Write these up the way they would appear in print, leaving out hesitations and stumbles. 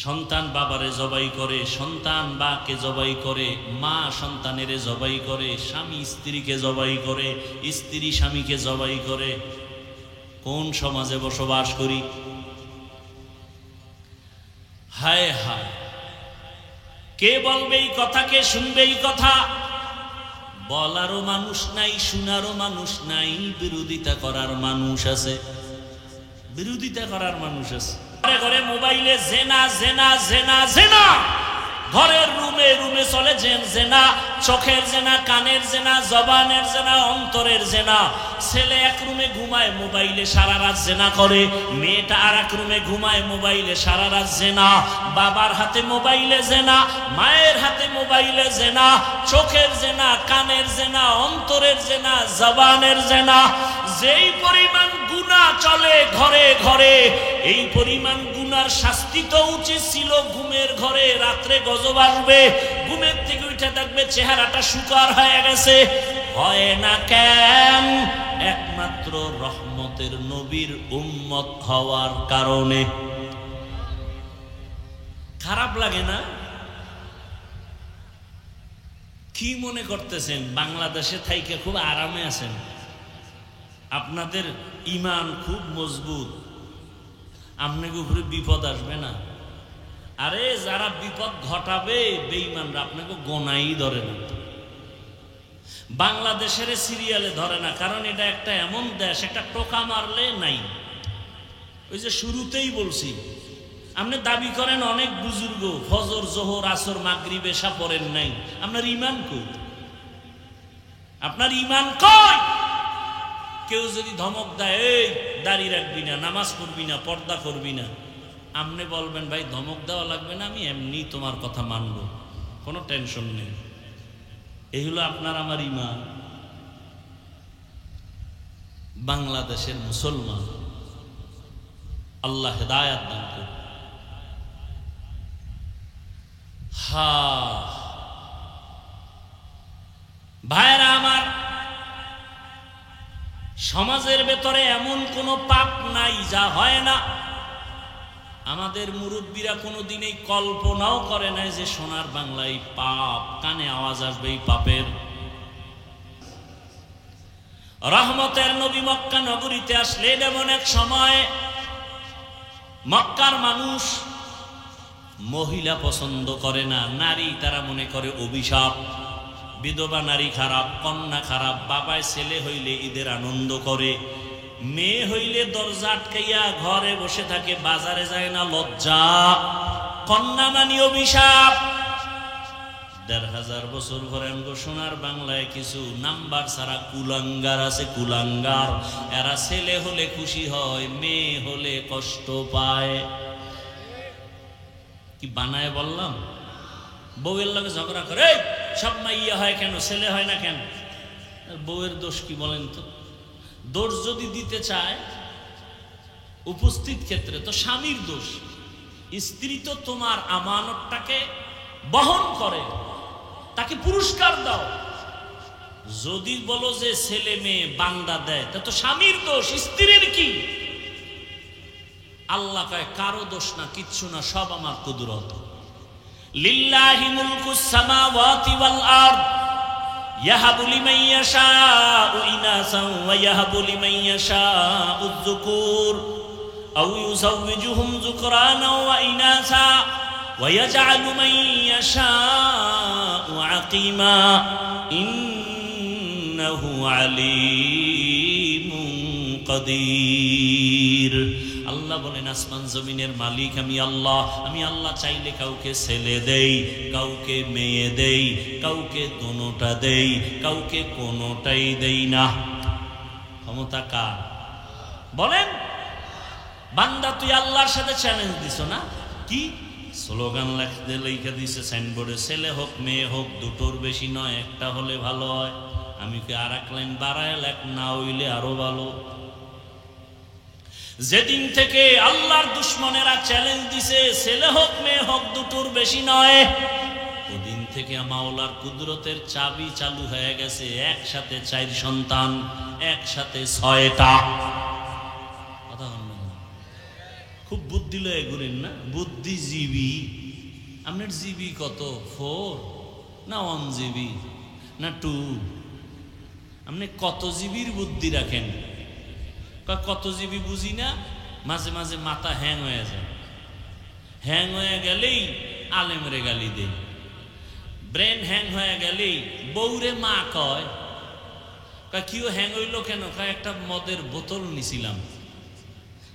সন্তান বাবারে জবাই করে, সন্তান বাকে জবাই করে, মা সন্তানের জবাই করে, স্বামী স্ত্রীকে জবাই করে, স্ত্রী স্বামীকে জবাই করে। কোন সমাজে বসবাস করি? হায় হায়, কে বলবে এই কথা, কে শুনবে এই কথা? বলারও মানুষ নাই, শোনারও মানুষ নাই, বিরোধিতা করার মানুষ আছে, বিরোধিতা করার মানুষ আছে। ঘরে ঘরে মোবাইলে জেনা জেনা জেনা জেনা, ঘরের রুমে রুমে চলে জেনা, চোখের জেনা, কানের জেনা, জবানের জেনা, অন্তরের জেনা। ছেলে এক রুমে ঘুমায়, মোবাইলে সারা রাত জেনা করে, মেয়েটা আর এক রুমে ঘুমায়, মোবাইলে সারা রাত জেনা। বাবার হাতে মোবাইলে জেনা, মায়ের হাতে মোবাইলে জেনা, চোখের জেনা, কানের জেনা, অন্তরের জেনা, জবানের জেনা। যেই পরিমাণ গুনাহ চলে ঘরে ঘরে, এই পরিমাণ গুনার শাস্তি তো উচিত ছিল ঘুমের ঘরে। রাত্রে গজব আসবে, ঘুমের থেকে উঠে দেখবে চেহারাটা শুকার হয়ে গেছে। হয় না কেন? একমাত্র রহমতের নবীর উম্মত হওয়ার কারণে। খারাপ লাগে না? কি মনে করতেছেন বাংলাদেশে থাইকে খুব আরামে আছেন? আপনাদের ঈমান খুব মজবুত, আপনাকে উপরে বিপদ আসবে না। আরে যারা বিপদ ঘটাবে বেঈমানরা আপনাকে গোনাই ধরে না, বাংলাদেশের সিরিয়ালে ধরে না। কারণ এটা একটা এমন দেশ, একটা টোকা মারলে নাই। ওই যে শুরুতেই বলছি, আপনি দাবি করেন অনেক বুজুর্গ ফজর জোহর আসর মাগরিব এশা পড়েন নাই, আপনার ঈমান কই? আপনার ঈমান কই? কেউ যদি ধমক দেয়, এই দাড়ি রাখবি না, নামাজ পড়বি না, পর্দা করবি না, আপনি বলবেন ভাই ধমক দেওয়া লাগবে না, আমি এমনি তোমার কথা মানব, কোনো টেনশন নেই। এই হলো আপনার আমার ঈমান। বাংলাদেশের মুসলমান, আল্লাহ হেদায়েত দান করুন। ভাইরা আমার, সমাজের ভেতরে এমন কোনো পাপ নাই যা হয় না। আমাদের মুরব্বীরা কোনোদিন এই কল্পনাও করে নাই যে সোনার বাংলায় পাপ, কানে আওয়াজ আসবে এই পাপের। রহমতের নবী মক্কা নগরীতে আসলে এমন এক সময় মক্কার মানুষ মহিলা পছন্দ করে না, নারী তারা মনে করে অভিশাপ। বিধবা নারী খারাপ, কন্যা খারাপ। বাবায় ছেলে হইলে ঈদের আনন্দ করে, মেয়ে হইলে দরজা আটকাইয়া ঘরে বসে থাকে, বাজারে যায় না, লজ্জা। কন্যা মানি অভিশাপ। ১,৫০০ বছর পরে সোনার বাংলায় কিছু নাম্বার ছাড়া কুলাঙ্গার আছে, কুলাঙ্গার। এরা ছেলে হলে খুশি হয়, মেয়ে হলে কষ্ট পায়। কি বানায় বললাম? বউয়ের লগে ঝগড়া করে, সব মাইয়া হয় কেন, ছেলে হয় না কেন? বউয়ের দোষ কি বলেন তো? দোষ যদি দিতে চায় উপস্থিত ক্ষেত্রে তো স্বামীর দোষ। স্ত্রী তো তোমার আমানতটাকে বহন করে, তাকে পুরস্কার দাও। যদি বলো যে ছেলে মেয়ে বান্দা দেয়, তা তো স্বামীর দোষ, স্ত্রীর কি? আল্লাহ কয় কারো দোষ না, কিচ্ছু না, সব আমার কুদরত। লিল্লাহি মুলকুস সামাওয়াতি ওয়াল আরদ ইয়াহাবু লিমান ইয়াশাউ ইনাসান ওয়া ইয়াহাবু লিমান ইয়াশাউ যুকুর আও ইউযাওয়িজুহুম যুকরানা ওয়া ইনাসা ওয়া ইয়াজআলু মান ইয়াশাউ আকিমা ইন্নাহু আলীমুন কাদির। আল্লাহ বলেন আসমান জমিনের মালিক আমি আল্লাহ। আমি আল্লাহ চাইলে কাউকে ছেলে দেই, কাউকে মেয়ে দেই, কাউকে দোনোটা দেই, কাউকে কোনোটাই দেই না। ক্ষমতা কার? বলেন। বান্দা তুই আল্লাহর সাথে চ্যালেঞ্জ দিছ না? কি স্লোগান লেখা দিছে সাইনবোর্ডে, ছেলে হোক মেয়ে হোক দুটোর বেশি নয়, একটা হলে ভালো হয়। আমি কি আর এক লাইন বাড়ায় লেখ, না হইলে আরো ভালো। যেদিন থেকে আল্লাহর দুশ্মনেরা চ্যালেঞ্জ দিছে ছেলে হোক মেয়ে হোক দুটোর বেশি নয়, ওদিন থেকে মাওলার কুদরতের চাবি চালু হয়ে গেছে। একসাথে 4 সন্তান, একসাথে 6টা। কথা বলেন, খুব বুদ্ধি লয়ে ঘুরেন না, বুদ্ধিজীবী। আপনার জিবি কত? 4 না 1 জিবি না 2? আপনি কত জিবির বুদ্ধি রাখেন? কত জিবি বুঝি না, মাঝে মাঝে মাথা হ্যাং হয়ে যায়। হ্যাং হয়ে গেলেই আলেমরে গালি দেয়, ব্রেন হ্যাং হয়ে গেলেই বউরে মা কয়। কিও হ্যাং হইল কেন? একটা মদের বোতল নিছিলাম,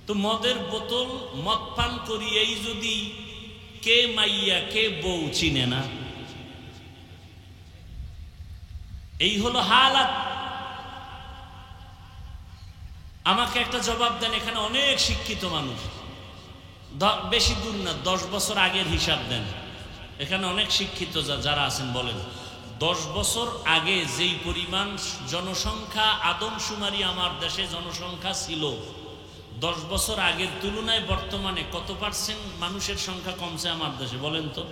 তো মদের বোতল মদ পান করিয়েই যদি কে মাইয়া কে বউ চিনে না, এই হলো হালাত। আমাকে একটা জবাব দেন, এখানে অনেক শিক্ষিত মানুষ, বেশি দূর না, 10 বছর আগের হিসাব দেন। এখানে অনেক শিক্ষিত যারা আছেন, বলেন 10 বছর আগে যেই পরিমাণ জনসংখ্যা আদমশুমারি আমার দেশে জনসংখ্যা ছিল, 10 বছর আগের তুলনায় বর্তমানে কত পার্সেন্ট মানুষের সংখ্যা কমছে আমার দেশে? বলেন তো,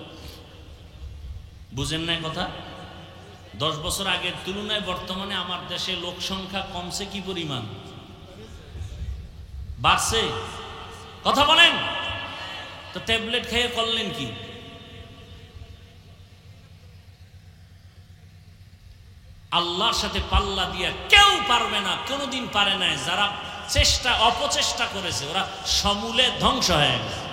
বুঝেন না কথা? 10 বছর আগের তুলনায় বর্তমানে আমার দেশে লোক সংখ্যা কমছে কি পরিমাণ? বাড়ছে? কথা বলেন তো। ট্যাবলেট খেয়ে করলেন কি? আল্লাহর সাথে পাল্লা দিয়া কেউ পারবে না, কোনোদিন পারে নাই। যারা অপচেষ্টা করেছে ওরা সমূলে ধ্বংস হয়ে গেছে।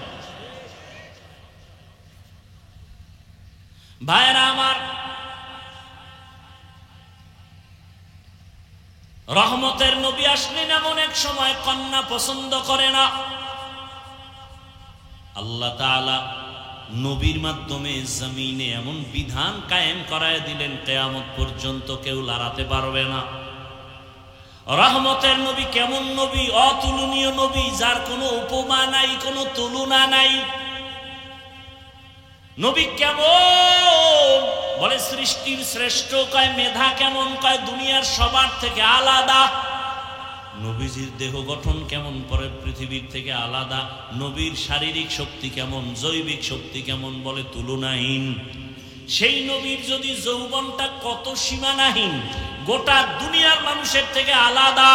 ভাইয়েরা আমার, রহমতের নবী আসলেন এমন এক সময় কন্যা পছন্দ করে না। আল্লাহ তাআলা নবীর মাধ্যমে জমিনে এমন বিধান কায়েম করায় দিলেন, কিয়ামত পর্যন্ত কেউ লড়াতে পারবে না। রহমতের নবী কেমন নবী? অতুলনীয় নবী, যার কোনো উপমা নাই, কোনো তুলনা নাই। নবী কেমন? বলে সৃষ্টির শ্রেষ্ঠ। কয় মেধা কেমন? কয় দুনিয়ার সবার থেকে আলাদা। নবীজির দেহ গঠন কেমন? পরে পৃথিবীর থেকে আলাদা। নবীর শারীরিক শক্তি কেমন, জৈবিক শক্তি কেমন? বলে তুলনাহীন। সেই নবীর যদি যৌবনটা কত সীমানাহীন, গোটা দুনিয়ার মানুষের থেকে আলাদা।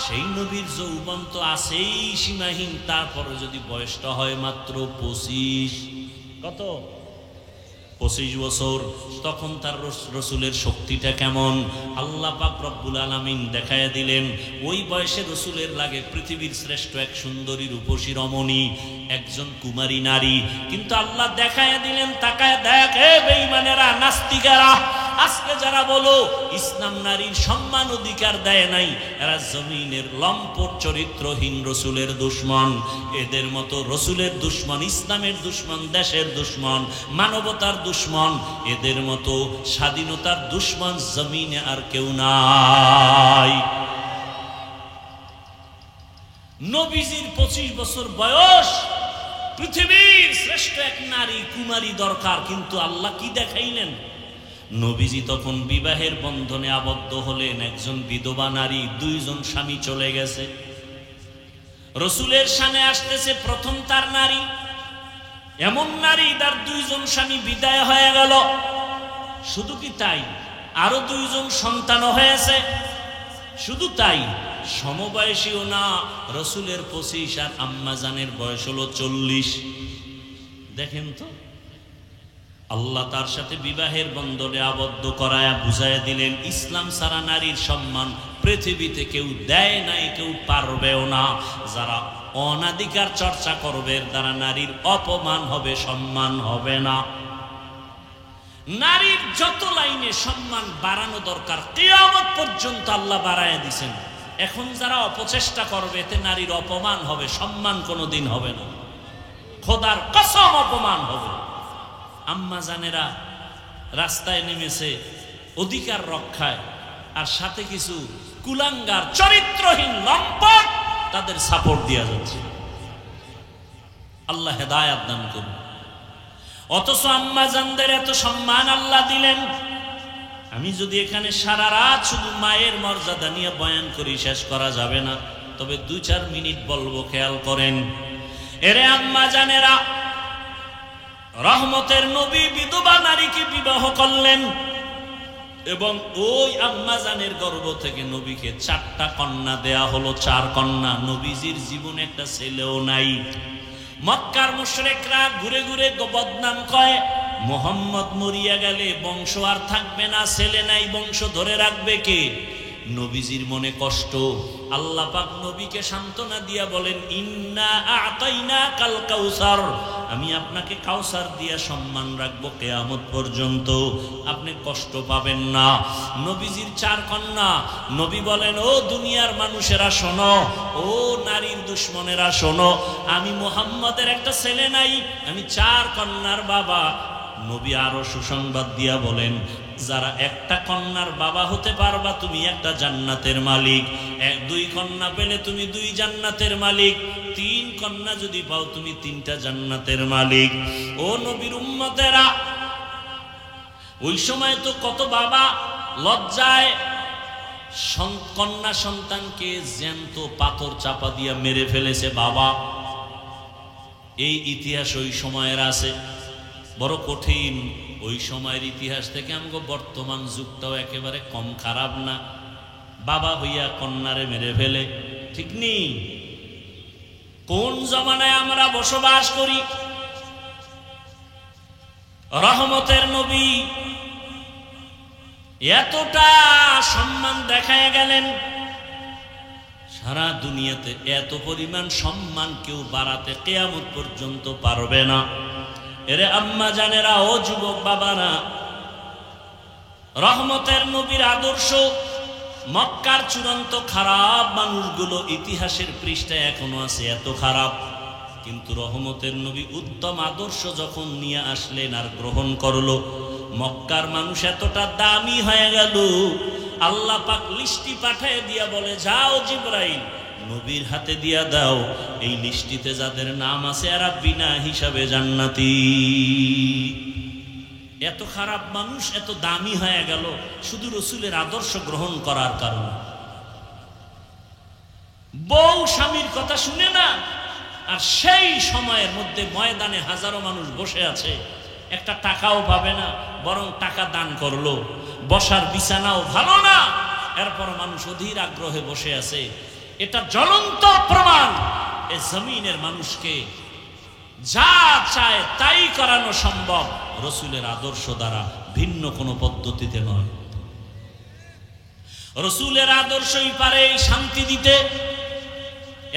সেই নবীর যৌবন তো আছেই সীমাহীন, তারপরে যদি বয়সটা হয় মাত্র 25, কত? 25 বছর, তখন তার রসুলের শক্তিটা কেমন? আল্লাহ পাক রব্বুল আলামিন দেখায় দিলেন। ওই বয়সে রসুলের লাগে পৃথিবীর শ্রেষ্ঠ এক সুন্দরী রূপসী রমণী, একজন কুমারী নারী। কিন্তু আল্লাহ দেখায় দিলেন, তাকায় দেখ হে বেঈমানেরা, নাস্তিকেরা, আজকে যারা বলো ইসলাম নারীর সম্মান অধিকার দেয় নাই, এরা জমিনের লম্পট চরিত্রহীন রসুলের দুশমন। এদের মতো রসুলের দুশমন, ইসলামের দুশমন, দেশের দুশমন, মানবতার দুশমন, এদের মতো স্বাধীনতার দুশমন জমিনে আর কেউ নাই। নবীজির 25 বছর বয়স, পৃথিবীর শ্রেষ্ঠ এক নারী কুমারী দরকার, কিন্তু আল্লাহ কি দেখাইলেন? নবীজি তখন বিবাহের বন্ধনে আবদ্ধ হলেন। একজন বিধবা নারী, 2 জন স্বামী চলে গেছে। রসুলের সামনে আসতেছে প্রথম তার নারী, এমন নারী তার 2 জন স্বামী বিদায় হয়ে গেল। শুধু কি তাই, আরো 2 জন সন্তানও হয়েছে। শুধু তাই, সমবয়সীও না, রসুলের 25 আর আম্মাজানের বয়স হলো 40। দেখেন তো, আল্লাহ তার সাথে বিবাহের বন্ধনে আবদ্ধ করায়া বুঝাইয়া দিলেন, ইসলাম ছাড়া নারীর সম্মান পৃথিবীতে কেউ দেয় নাই, কেউ পারবেও না। যারা অনাধিকার চর্চা করবে দ্বারা নারীর অপমান হবে, সম্মান হবে না। নারীর যত লাইনে সম্মান বাড়ানো দরকার কিয়ামত পর্যন্ত আল্লাহ বাড়াইয়া দিয়েছেন। এখন যারা অপচেষ্টা করবে এতে নারীর অপমান হবে, সম্মান কোনোদিন হবে না। খোদার কসম অপমান হবে। আম্মা জানেরা রাস্তায় নেমেছে অধিকার রক্ষায়, আর সাথে কিছু কুলাঙ্গার চরিত্রহীন লম্পট তাদের সাপোর্ট দেওয়া যাচ্ছে। আল্লাহ হেদায়েত দান করুন। অথচ আম্মা জানদের এত সম্মান আল্লাহ দিলেন। আমি যদি এখানে সারা রাত শুধু মায়ের মর্যাদা নিয়ে বয়ান করি, শেষ করা যাবে না, তবে 2-4 মিনিট বলবো, খেয়াল করেন। এরে আম্মা জানেরা, রহমতের নবী বিধবা নারীকে বিবাহ করলেন। এবং ওই আম্মাজানের গর্ভ থেকে নবীকে 4টা কন্যা দেয়া হলো, 4 কন্যা। নবীজির জীবনে একটা ছেলেও নাই। মক্কার মুশরিকরা ঘুরে ঘুরে বদনাম কয়, মুহাম্মদ মরিয়া গেলে বংশ আর থাকবে না, ছেলে নাই, বংশ ধরে রাখবে কে? নবীজির মনে কষ্ট। আল্লাহ পাক নবীকে সান্ত্বনা দিয়া বলেন, ইন্না আতাইনা কাল কাউসার, আমি আপনাকে কাউসার দিয়া সম্মান রাখবো কিয়ামত পর্যন্ত, আপনি কষ্ট পাবেন না। নবীজির 4 কন্যা। নবী বলেন, ও দুনিয়ার মানুষেরা শোনো, ও নারীর দুশ্মনেরা শোনো, আমি মুহাম্মদের একটা ছেলে নাই, আমি 4 কন্যার বাবা। নবী আরো সুসংবাদ দিয়া বলেন, যারা একটা কন্যার বাবা হতে পারবা তুমি একটা জান্নাতের মালিক, 2 কন্যা পেলে তুমি 2 জান্নাতের মালিক, 3 কন্যা যদি পাও তুমি 3টা জান্নাতের মালিক। ও নবীর উম্মতেরা, ওই সময় তো কত বাবা লজ্জায় কন্যা সন্তানকে জ্যান্ত পাথর চাপা দিয়া মেরে ফেলেছে বাবা। এই ইতিহাস ওই সময়ের আছে, বড় কঠিন। ওই সময়ের ইতিহাস থেকে আমাকে বর্তমান যুগটাও একেবারে কম খারাপ না। বাবা হইয়া কন্যারে মেরে ফেলে, ঠিক নেই? কোন জমানায় আমরা বসবাস করি? রহমতের নবী এতটা সম্মান দেখায় গেলেন, সারা দুনিয়াতে এত পরিমাণ সম্মান কেউ বাড়াতে কিয়ামত পর্যন্ত পারবে না। এরে আম্মা জানেরা, ও যুবক বাবারা, রহমতের নবীর আদর্শ মক্কার চূড়ান্ত খারাপ মানুষগুলো ইতিহাসের পৃষ্ঠায় এখনো আছে, এত খারাপ। কিন্তু রহমতের নবী উত্তম আদর্শ যখন নিয়ে আসলেন আর গ্রহণ করলো, মক্কার মানুষ এতটা দামি হয়ে গেল, আল্লাহ পাক লিস্টি পাঠিয়ে দিয়া বলে, যাও জিবরাইল, নবীর হাতে দিয়া দাও, এই লিস্টিতে যাদের নাম আছে এরা বিনা হিসাবে জান্নাতি। এত খারাপ মানুষ এত দামি হয়ে গেল শুধু রসুলের আদর্শ গ্রহণ করার কারণে। বউ স্বামীর কথা শুনে না, আর সেই সময়ের মধ্যে ময়দানে হাজারো মানুষ বসে আছে, একটা টাকাও পাবে না, বরং টাকা দান করলো, বসার বিছানাও ভালো না, এরপর মানুষ অধীর আগ্রহে বসে আছে। এটা জ্বলন্ত প্রমাণ, এ জমিনের মানুষকে যা চায় তাই করানো সম্ভব রসুলের আদর্শ দ্বারা, ভিন্ন কোনো পদ্ধতিতে নয়। রসুলের আদর্শই পারে শান্তি দিতে।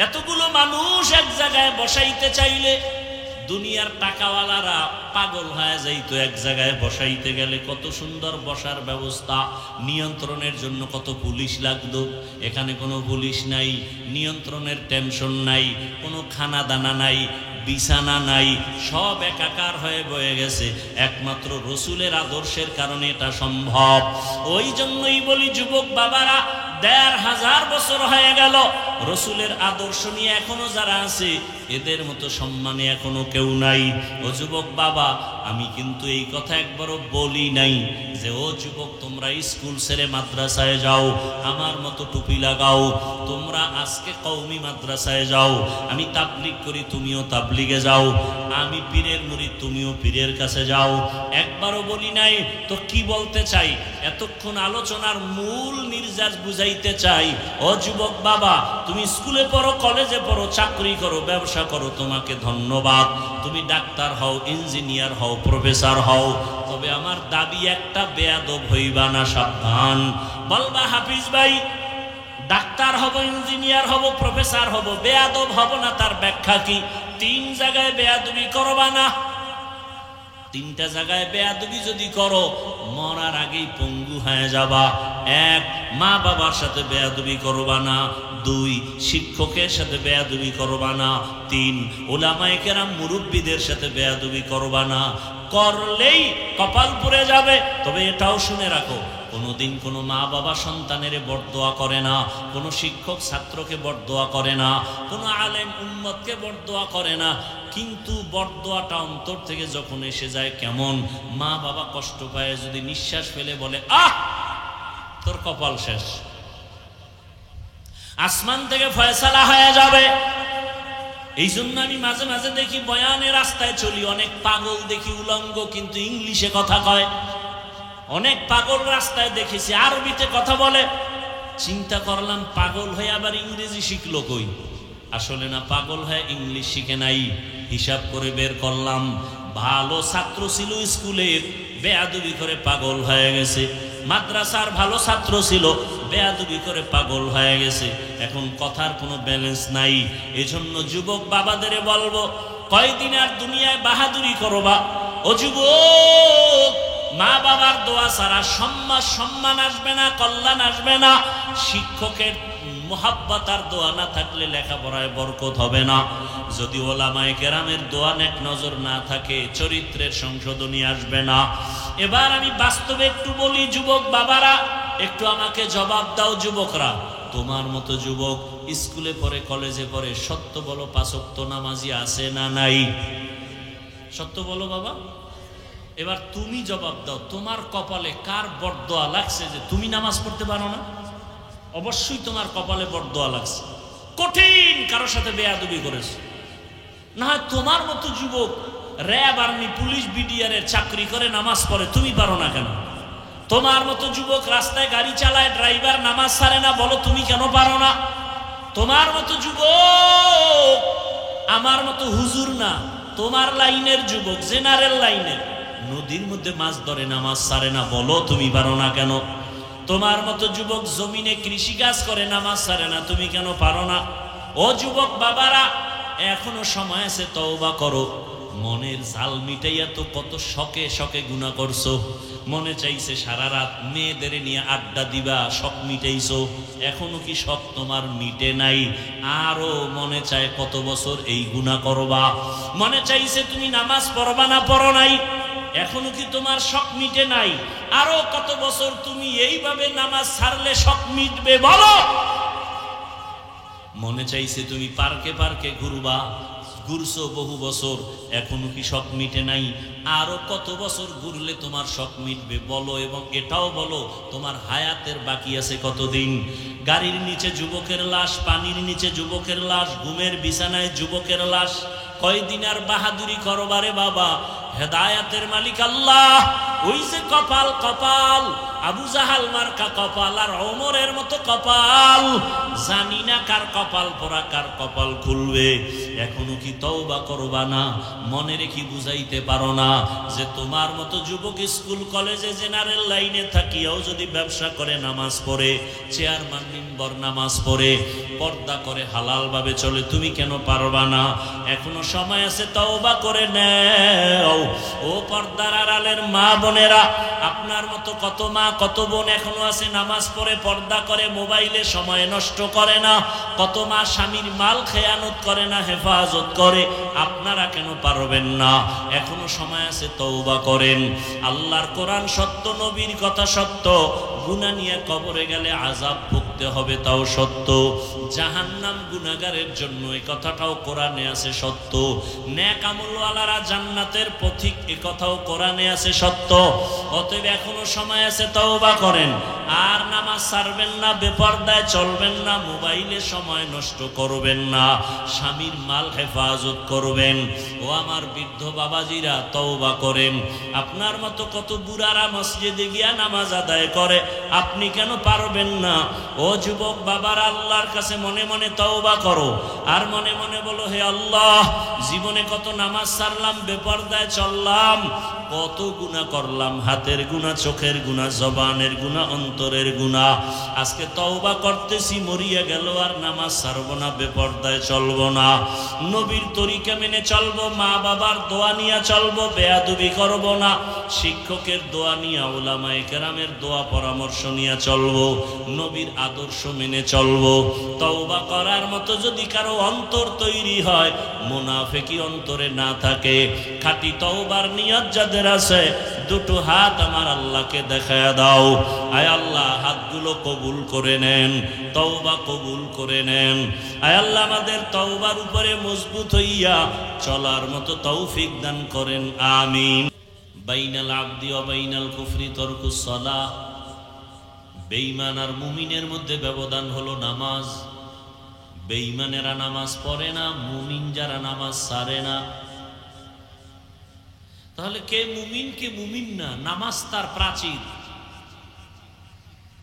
এতগুলো মানুষ এক জায়গায় বসাইতে চাইলে দুনিয়ার টাকাওয়ালারা পাগল হয়ে যাইতো, এক জায়গায় বসাইতে গেলে কত সুন্দর বসার ব্যবস্থা, নিয়ন্ত্রণের জন্য কত পুলিশ লাগতো। এখানে কোনো পুলিশ নাই, নিয়ন্ত্রণের টেনশন নাই, কোনো খানা দানা নাই, বিছানা নাই, সব একাকার হয়ে বয়ে গেছে। একমাত্র রসুলের আদর্শের কারণে এটা সম্ভব। ওই জন্যই বলি যুবক বাবারা, ১৫০০ বছর হয়ে গেল রসুলের আদর্শ নিয়ে এখনো যারা আছে এদের মতো সম্মানে এখনো কেউ নাই। ও যুবক বাবা, আমি কিন্তু এই কথা একবারও বলি নাই যে ও যুবক তোমরা স্কুল ছেড়ে মাদ্রাসায় যাও, আমার মতো টুপি লাগাও, তোমরা আজকে কওমি মাদ্রাসায় যাও, আমি তাবলিগ করি তুমিও তাবলিগে যাও, আমি পীরের মুরিদ তুমিও পীরের কাছে যাও, একবারও বলি নাই। তো কি বলতে চাই, এতক্ষণ আলোচনার মূল নির্যাস বুঝাইতে চাই, ও যুবক বাবা, তুমি স্কুলে পড়ো, কলেজে পড়ো, চাকরি করো, ব্যবসা করো, তোমাকে ধন্যবাদ। তুমি ডাক্তার হও, ইঞ্জিনিয়ার হও, প্রফেসর হও, তবে আমার দাবি একটা, বেয়াদব হইবা না, সাবধান। বলবা হাফিজ ভাই ডাক্তার হব, ইঞ্জিনিয়ার হব, প্রফেসর হব, বেয়াদব হব না, তার ব্যাখ্যা কি? 3 জায়গায় বেয়াদবি করবা না। 3টা জায়গায় বেয়াদবি যদি করো মরার আগেই পঙ্গু হয়ে যাবা। 1, মা বাবার সাথে বেয়াদবি করবা না। 2, শিক্ষকের সাথে বেয়াদবি করবা না। 3, উলামায়ে কেরাম মুরব্বীদের সাথে বেয়াদবি করবা না। করলেই কপাল পুড়ে যাবে। তবে এটাও শুনে রাখো, কোনোদিন কোনো মা বাবা সন্তানের বরদোয়া করে না, কোনো শিক্ষক ছাত্রকে বরদোয়া করে না, কোনো আলেম উম্মতকে বরদোয়া করে না। কিন্তু বরদোয়াটা অন্তর থেকে যখন এসে যায়, কেমন মা বাবা কষ্ট পায়, যদি নিঃশ্বাস ফেলে বলে আহ তোর কপাল শেষ, আসমান থেকে ফয়সালা হয়ে যাবে। এই জন্য আমি মাঝে মাঝে দেখি বয়ানের রাস্তায় চলি, অনেক পাগল দেখি, উলঙ্গ, কিন্তু ইংলিশে কথা কয়। অনেক পাগল রাস্তায় দেখেছি আরবিতে কথা বলে। চিন্তা করলাম পাগল হয়ে আবার ইংরেজি শিখলো কই? আসলে না, পাগল হয়ে ইংলিশ শিখে নাই। হিসাব করে বের করলাম ভালো ছাত্র ছিল স্কুলের, বেয়াদবি করে পাগল হয়ে গেছে। মাদ্রাসার ভালো ছাত্র ছিল, বেয়াদবি করে পাগল হয়ে গেছে। এখন কথার কোনো ব্যালেন্স নাই। এজন্য যুবক বাবাদের বলবো, কয়দিন আর দুনিয়ায় বাহাদুরি করবা? ও যুবক, মা বাবার দোয়া ছাড়া সম্মান আসবে না, কল্যাণ আসবে না। শিক্ষকের মোহাব্বত আর দোয়া না থাকলে লেখাপড়ায় বরকত হবে না। যদি ওলামায়ে কেরামের দোয়া নেক নজর না থাকে, চরিত্রের সংশোধনী আসবে না। এবার আমি বাস্তবে একটু বলি, যুবক বাবারা একটু আমাকে জবাব দাও। যুবকরা, তোমার মতো যুবক স্কুলে পড়ে, কলেজে পড়ে, সত্য বলো, 5 ওয়াক্ত নামাজি আছে না নাই? সত্য বলো বাবা। এবার তুমি জবাব দাও, তোমার কপালে কার বরদোয়া লাগছে যে তুমি নামাজ পড়তে পারো না? অবশ্যই তোমার কপালে বরদোয়া লাগছে, কঠিন কারোর সাথে বেয়াদবি করেছে। না হয় তোমার মতো যুবক র্যাব, আর্মি, পুলিশ, বিডিআর এর চাকরি করে নামাজ পড়ে, তুমি পারো না কেন? তোমার মতো যুবক রাস্তায় গাড়ি চালায়, ড্রাইভার, নামাজ ছাড়ে না, বলো তুমি কেন পারো না? তোমার মতো যুবক আমার মতো হুজুর না, তোমার লাইনের যুবক, জেনারেল লাইনের, নদীর মধ্যে মাছ ধরে, নামাজ ছাড়ে না, বলো তুমি পারো না কেন? তোমার মতো যুবক জমিনে কৃষি কাজ করে, নামাজ ছাড়ে না, তুমি কেন পারো না? ও যুবক বাবারা, এখনো সময় আছে, তওবা করো। মনের জাল মিটাইয়া তো কত শখে শখে গুনাহ করছো। মনে চাইছে সারা রাত মেয়েদের নিয়ে আড্ডা দিবা, শখ মিটাইছো। এখনো কি শখ তোমার মিটে নাই? আরো মনে চায় কত বছর এই গুনাহ করবা। মনে চাইছে তুমি নামাজ পড়বা না, পড়ো নাই। এখনো কি তোমার শখ মিটে নাই? আরো কত বছর তুমি এইভাবে নামাজ ছাড়লে শখ মিটবে, বলো? মনে চাইছে তুমি পার্কে পার্কে ঘুরবা, ঘুরছো বহু বছর, এখনো কি শখ মিটে নাই? আরো কত বছর ঘুরলে তোমার শখ মিটবে, বলো? এবং এটাও বলো, তোমার হায়াতের বাকি আছে কতদিন? গাড়ির নিচে যুবকের লাশ, পানির নিচে যুবকের লাশ, ঘুমের বিছানায় যুবকের লাশ। কয়দিন আর বাহাদুরি করবারে বাবা? হেদায়াতের মালিক আল্লাহ। ওই যে কপাল, কপাল আবু জাহাল মার্কা কপাল আর ওমরের মতো কপাল, জানি না কার কপাল পোড়া, কার কপাল খুলবে। এখনো কি তওবা করবা না? মনে রেখে বুঝাইতে পারো না যে তোমার মতো যুবক স্কুল কলেজে জেনারেল লাইনে থাকিয়াও যদি ব্যবসা করে, নামাজ পড়ে, চেয়ারম্যান মেম্বার নামাজ পড়ে, পর্দা করে, হালাল ভাবে চলে, তুমি কেন পারবা না? এখনো সময় আছে, তওবা করে নাও। ও পর্দার আড়ালের মা বোনেরা, আপনার মতো কত মা কত বোন এখনো আছে নামাজ পড়ে, পর্দা করে, মোবাইলে সময় নষ্ট করে না। কত মা স্বামীর মাল খেয়ানত করে না, হেফাজত করে। আপনারা কেন পারবেন না? এখনো সময় আছে, তওবা করেন। আল্লাহর কোরআন সত্য, নবীর কথা সত্য। গুনাহ নিয়ে কবরে গেলে আযাব ভুগতে হবে, তাও সত্য। জাহান্নাম গুনাহগারের জন্য, এই কথাটাও কোরআনে আছে, সত্য। নেক আমলওয়ালারা জান্নাতের পথিক, এই কথাও কোরআনে আছে, সত্য। অতএব এখনো সময় আছে, তওবা করেন। আর নামাজ ছাড়বেন না, বেপরদায় চলবেন না, মোবাইলে সময় নষ্ট করবেন না, স্বামীর মাল হেফাজত করবেন। ও আমার বৃদ্ধ বাবাজিরা, তওবা করেন। আপনার মতো কত বুড়ারা মসজিদে গিয়া নামাজ আদায় করে, আপনি কেন পারবেন না? ও যুবক বাবার, আল্লাহর কাছে মনে মনে তওবা করো, আর মনে মনে বলো, হে আল্লাহ, জীবনে কত নামাজ ছাড়লাম, বেপরদায় চললাম, কত গুনাহ করলাম, হাতের গুনাহ, চোখের গুনাহ, জবানের গুনাহ, অন্তরের গুনাহ। আজকে তওবা করতেছি, মরিয়া গেল আর নামাজ ছাড়বো না, বেপরদায় চলবো না, নবীর তরিকা মেনে চলবো, মা বাবার দোয়া নিয়ে চলবো, বেয়াদবি করব না, শিক্ষকের দোয়া নিয়ে, উলামায়ে কেরামের দোয়া পরামর্শ নিয়ে চলবো, নবীর আদর্শ মেনে চলবো। তওবা করার মতো যদি কারো অন্তর তৈরি হয়, মুনাফিকি অন্তরে না থাকে, খাঁটি তওবার নিয়ত যাদের আছে, দুটো হাত আমার আল্লাহকে দেখায়া দাও। আয় আল্লাহ, হাতগুলো কবুল করে নেন, তওবা কবুল করে নেন। আয় আল্লাহ, আমাদের তওবার উপরে মজবুত হইয়া চলার মতো তৌফিক দান করেন, আমিন। বাইনাল আবদি ওয়া বাইনাল কুফরি তারকুস সালাহ। বেঈমান আর মুমিনের মধ্যে ব্যবধান হলো নামাজ। বেঈমানেরা নামাজ পড়ে না, মুমিন যারা নামাজ ছাড়ে না। তাহলে কে মুমিন কে মুমিন না? নামাজ তার প্রাচীর।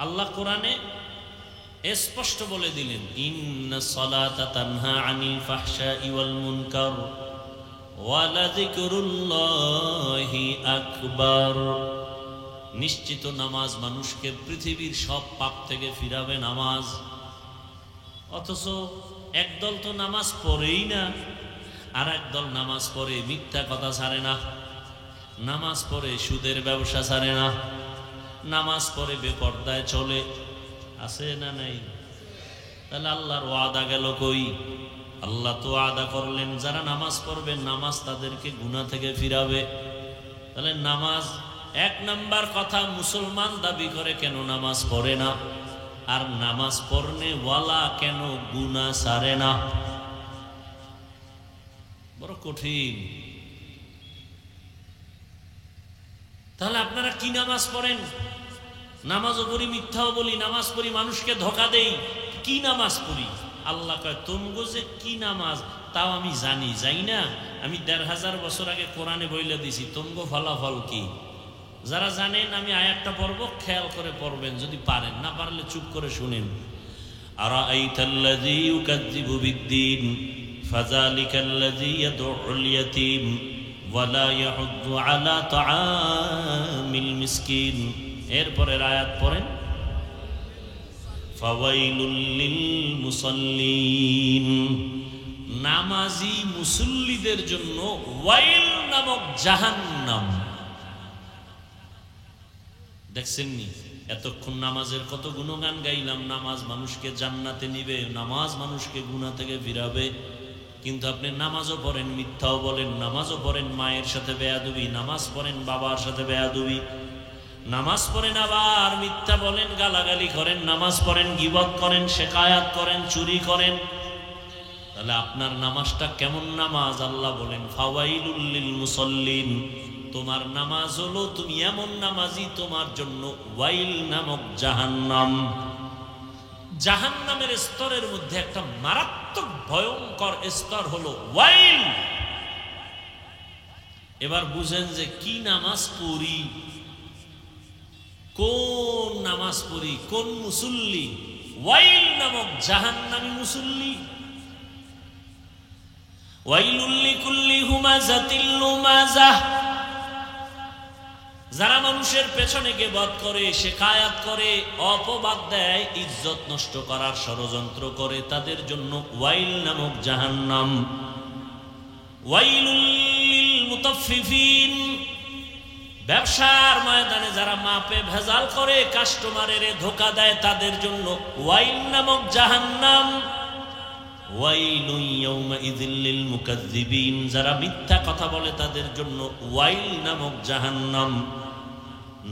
আল্লাহ কোরআনে স্পষ্ট বলে দিলেন, ইন্নাস সালাতা তানহা আনিল ফাহশাই ওয়াল মুনকার ওয়া লাযিকরুল্লাহি আকবার। নিশ্চিত নামাজ মানুষকে পৃথিবীর সব পাপ থেকে ফিরাবে নামাজ। অথচ একদল তো নামাজ পড়েই না, আর একদল নামাজ পড়ে মিথ্যা কথা ছাড়ে না, নামাজ পড়ে সুদের ব্যবসা ছাড়ে না, নামাজ পড়ে বেপর্দায় চলে। আছে না নাই? তাহলে আল্লাহর ওয়াদা গেল কই? আল্লাহ তো ওয়াদা করলেন যারা নামাজ পড়বে নামাজ তাদেরকে গুনাহ থেকে ফিরাবে। তাহলে নামাজ এক নাম্বার কথা, মুসলমান দাবি করে কেন নামাজ পড়ে না? আর নামাজ পড়নে ওয়ালা কেন গুনাহ ছাড়ে না? বড় কঠিন। তাহলে আপনারা কি নামাজ পড়েন? নামাজও পড়ি, মিথ্যাও বলি, নামাজ পড়ি, মানুষকে ধোঁকা দেই। কি নামাজ পড়ি? আল্লাহ কয় তোমগো যে কি নামাজ তাও আমি জানি, যাই না? আমি ১৫০০ বছর আগে কোরআনে বইলে দিছি, তোমগো ফলাফল কি? যারা জানেন আমি আয়াতটা পড়ব, খেয়াল করে পড়বেন, যদি পারেন, না পারলে চুপ করে শুনেন। আরাআইতাল্লাযী ইউকাযযিবু বিদ্দীন ফাযালিকাল্লাযী ইয়াদউল ইয়াতীম ওয়া লা ইয়াহুদ্দু আলা তাআমিল মিসকিন। এরপরের আয়াত পড়েন, ফাওয়াইলুল লিল মুসাল্লিন। নামাজি মুসল্লিদের জন্য ওয়াইল নামক জাহান্নাম। দেখছেননি এতক্ষণ নামাজের কত গুণগান গাইলাম, নামাজ মানুষকে জান্নাতে নিবে, নামাজ মানুষকে গুনাহ থেকে ফিরাবে। কিন্তু আপনি নামাজও পড়েন, মিথ্যাও বলেন, নামাজও পড়েন মায়ের সাথে বেয়াদবি, নামাজ পড়েন বাবার সাথে বেয়াদবি, নামাজ পড়েন আবার মিথ্যা বলেন, গালাগালি করেন, নামাজ পড়েন গীবত করেন, শেকায়াত করেন, চুরি করেন। তাহলে আপনার নামাজটা কেমন নামাজ? আল্লাহ বলেন ফাওয়াইলুল লিল মুসাল্লিন। তোমার নামাজ হলো তুমি এমন নামাজি, তোমার জন্য ওয়াইল নামক জাহান্নাম। জাহান্নামের স্তরের মধ্যে একটা মারাত্মক ভয়ঙ্কর স্তর হলো ওয়াইল। এবার বুঝেন যে কি নামাজ পড়ি, কোন নামাজ পড়ি, কোন মুসল্লি? ওয়াইল নামক জাহান্নামী মুসল্লি। ওয়াইলুল লিকুল্লি হুমাযাতিল লুমাযাহ। যারা মানুষের পেছনে গীবত করে, শিকায়াত করে, অপবাদ দেয়, ইজ্জত নষ্ট করার ষড়যন্ত্র করে, তাদের জন্য ওয়াইল নামক জাহান্নাম। ওয়াইলুল লিল মুতাফফিফিন। ব্যবসার ময়দানে যারা মাপে ভেজাল করে, কাস্টমারের ধোঁকা দেয়, তাদের জন্য ওয়াইল নামক জাহান্নাম। ওয়াইলুন ইয়াউমাইযিল লিল মুকাজ্জিবিন। যারা মিথ্যা কথা বলে তাদের জন্য ওয়াইল নামক জাহান্নাম।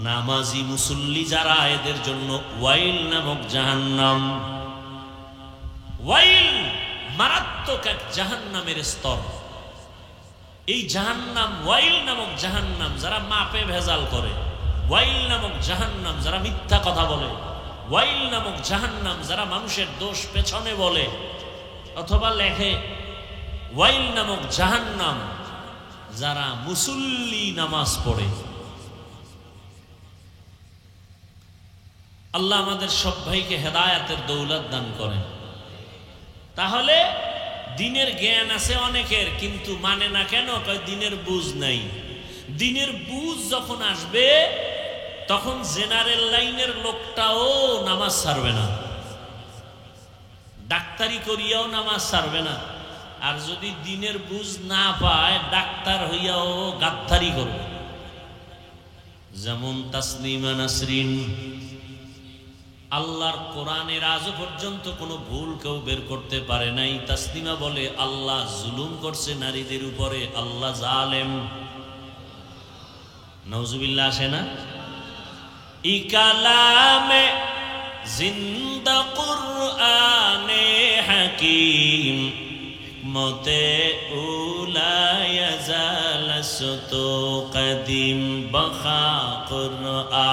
নামাজি মুসল্লি যারা, এদের জন্য ওয়াইল নামক জাহান্নাম। ওয়াইল মারাত্মক এক জাহান্নামের স্তর। এই জাহান্নাম, ওয়াইল নামক জাহান্নাম যারা মাপে ভেজাল করে, ওয়াইল নামক জাহান্নাম যারা মিথ্যা কথা বলে, ওয়াইল নামক জাহান্নাম যারা মানুষের দোষ পেছনে বলে অথবা লেখে, ওয়াইল নামক জাহান্নাম যারা মুসল্লি নামাজ পড়ে। আল্লাহ আমাদের সব ভাইকে হেদায়েতের দৌলত দান করেন। তাহলে দিনের জ্ঞান আছে অনেকের, কিন্তু মানে না কেন? কয় দিনের বুঝ নাই। দিনের বুঝ যখন আসবে তখন জেনারেল লাইনের লোকটাও নামাজ ছাড়বে না, ডাক্তারি করিয়াও নামাজ ছাড়বে না। আর যদি দিনের বুঝ না পায়, ডাক্তার হইয়াও গাদ্দারি করবে। যেমন তাসলিমা নাসরিন, আল্লাহর কোরআনের আজও পর্যন্ত কোনো ভুল কেউ বের করতে পারে নাই। তাসলিমা বলে আল্লাহ জুলুম করছে নারীদের উপরে, আল্লাহ জালেম। নাউজুবিল্লাহ আসে না? ই কালামে জিন্দা কুরআনে হাকিম মতে উলায়া জালাসতু কদিম বখা কুরআ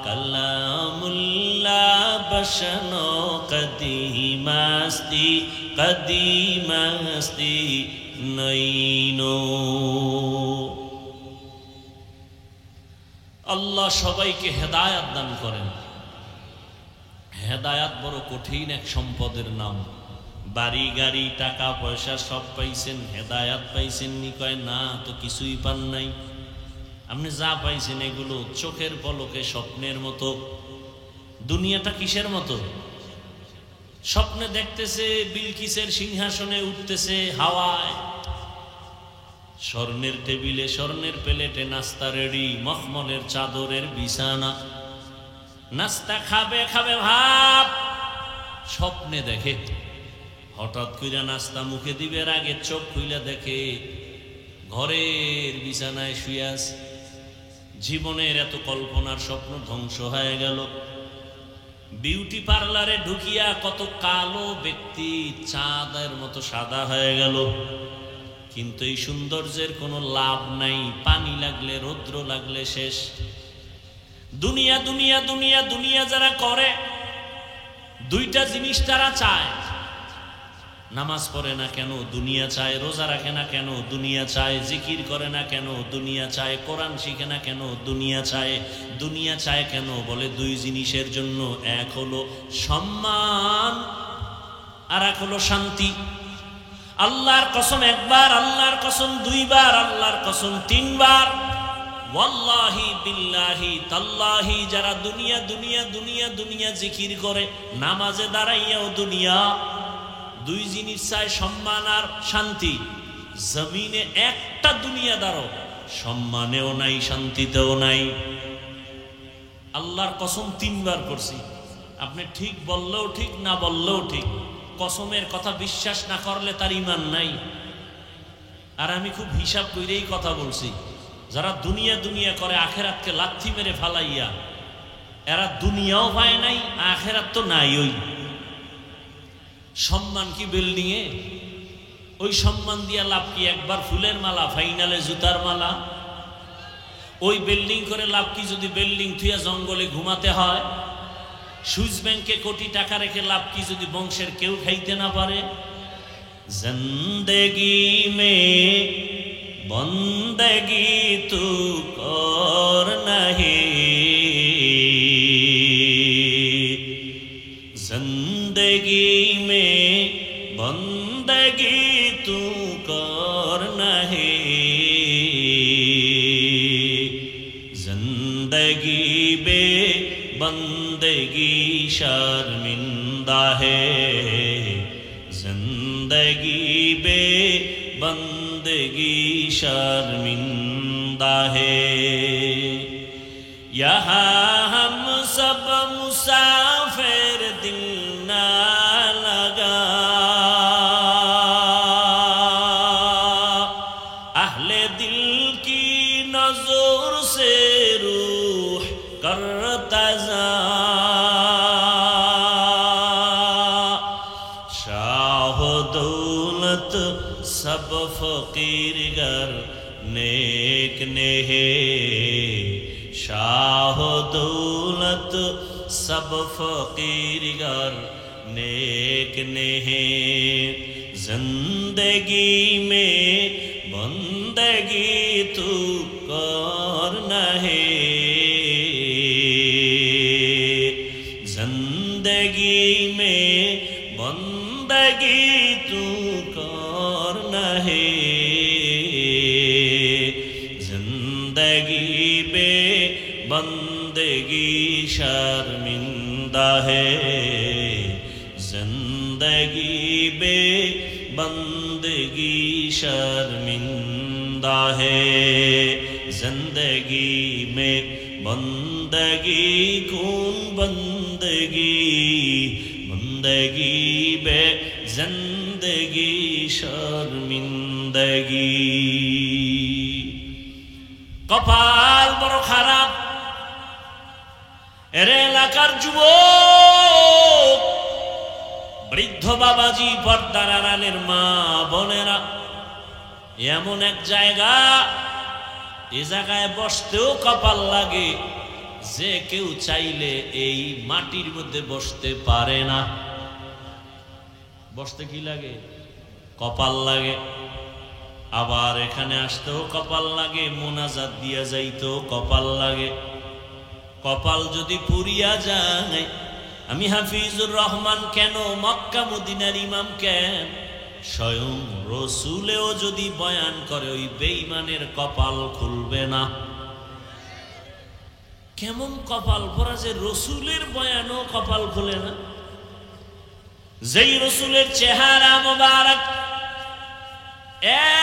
কালামুল্লাহ বশনো কদিমাস্তি কদিমাস্তি নইনো। আল্লাহ সবাইকে হেদায়েত দান করেন। হেদায়াত বড় কঠিন এক সম্পদের নাম। বাড়ি গাড়ি টাকা পয়সা সব পাইছেন, হেদায়াত পাইছেন নি? কয় না, তো কিছুই পান নাই। আপনি যা পাইছেন এগুলো চোখের পলকে স্বপ্নের মতো। দুনিয়াটা কিসের মতো? স্বপ্নে দেখতেছে বিলকিসের সিংহাসনে উঠতেছে হাওয়ায়, স্বর্ণের টেবিলে স্বর্ণের প্লেটে নাস্তা রেডি, মখমলের চাদরের বিছানা, নাস্তা খাবে খাবে ভাব স্বপ্নে দেখে। হঠাৎ করে নাস্তা মুখে দিবের আগে চোখ খুলে দেখে ঘরের বিছানায় শুয়ে আছে। জীবনের এত কল্পনার স্বপ্ন ধ্বংস হয়ে গেল। বিউটি পার্লারে ঢুকিয়া কত কালো ব্যক্তি চাঁদের মতো সাদা হয়ে গেল। কিন্তু এই সৌন্দর্যের কোনো লাভ নাই, পানি লাগলে রৌদ্র লাগলে শেষ। দুনিয়া দুনিয়া দুনিয়া দুনিয়া যারা করে, দুইটা জিনিস তারা চায়। নামাজ পড়ে না কেন? দুনিয়া চায়। রোজা রাখে না কেন? দুনিয়া চায়। জিকির করে না কেন? দুনিয়া চায়। কোরআন শিখে না কেন? দুনিয়া চায়। দুনিয়া চায় কেন? বলে দুই জিনিসের জন্য, এক হলো সম্মান আর এক হলো শান্তি। আল্লাহর কসম একবার, আল্লাহর কসম দুইবার, আল্লাহর কসম তিনবার, ওয়াল্লাহি বিল্লাহি তাল্লাহি, যারা দুনিয়া দুনিয়া দুনিয়া দুনিয়া জিকির করে, নামাজে দাঁড়াইয়াও দুনিয়া, দুই জিনিস চায়, সম্মান আর শান্তি। জমিনে একটা দুনিয়াদারও সম্মানেও নাই, শান্তিতেও নাই। আল্লাহর কসম তিনবার করছি। আপনি ঠিক বললেও ঠিক, না বললেও ঠিক। কসমের কথা বিশ্বাস না করলে তার ঈমান নাই। আর আমি খুব হিসাব করেই কথা বলছি। যারা দুনিয়া দুনিয়া করে আখেরাতকে লাথি মেরে ফালাইয়া, এরা দুনিয়াও পায় নাই, আখেরাত তো নাই। ওই সম্মান কি বিল্ডিং এ? ওই সম্মান দিয়া লাভ কি? একবার ফুলের মালা, ফাইনালে জুতার মালা। ওই বিল্ডিং করে লাভ কি যদি বিল্ডিং থুয়া জঙ্গলে ঘুমাতে হয়? সুইস ব্যাংকে কোটি টাকা রেখে লাভ কি যদি বংশের কেউ খাইতে না পারে? জিন্দেগি মে বন্দেগি তু কর নাহি, जिंदगी में बंदगी तू कर नहीं, जिंदगी बे बंदगी शर्मिंदा है, जिंदगी बे बंदगी शर्मिंदा है। यहाँ हम सब मुसाफिर दिल ना लगा, अहले दिल की नजर से रूह करता जा, शाह दौलत सब फकीर गर नेक ने है, शाह दौलत सब फकीर गर नेक ने है, जिंदगी में बंदगी तू करना है, जिंदगी में बंदगी तू करना है, जिंदगी बे बंदगी शर्मिंदा है, जिंदगी बे बंदगी शर्मिंदा है, जिंदगी में बंदगी कौन बंदगी, बंदगी बे जिंदगी शर्मिंदगी। कपाल बड़ खाराप এরে এলাকার যুবক, বৃদ্ধ বাবাজি, পর্দার আড়ালের মা বোনেরা, এমন এক জায়গা, এ জায়গায় বসতেও কপাল লাগে। যে কেউ চাইলে এই মাটির মধ্যে বসতে পারে না। বসতে কি লাগে? কপাল লাগে। আবার এখানে আসতেও কপাল লাগে, মোনাজাত দিয়া যাইতেও কপাল লাগে। কপাল যদি পুরিয়া যায় আমি হাফিজুর রহমান কেন, মক্কা মদিনার ইমাম কেন? স্বয়ং রসুলেও যদি বয়ান করে ওই বেঈমানের কপাল খুলবে না। কেমন কপাল পরা যে রসুলের বয়ানও কপাল খুলে না। যেই রসুলের চেহারা মোবারক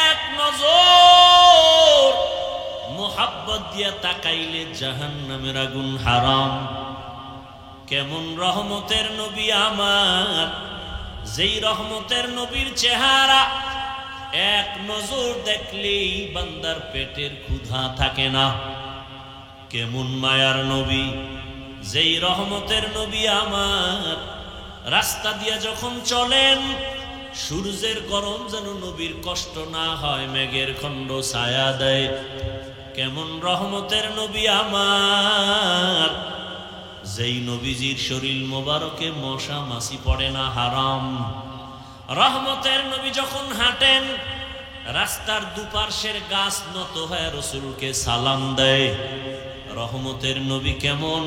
এক নজর মোহাব্বত দিয়া তাকাইলে জাহান্নামের আগুন হারাম। কেমন রহমতের নবী আমার, যেই রহমতের নবীর চেহারা এক নজর দেখলেই বান্দার পেটের ক্ষুধা থাকে না। কেমন মায়ার নবী, যেই রহমতের নবী আমার, রাস্তা দিয়া যখন চলেন সূর্যের গরম যেন নবীর কষ্ট না হয়, মেঘের খণ্ড ছায়া দেয়। কেমন রহমতের নবী আমার, যেই নবীজির শরীর মোবারকে মশা মাছি পড়ে না, হারাম। রহমতের নবী যখন হাঁটেন রাস্তার দুপার্শ্বের গাছ নত হয়ে রসুলকে সালাম দেয়। রহমতের নবী কেমন,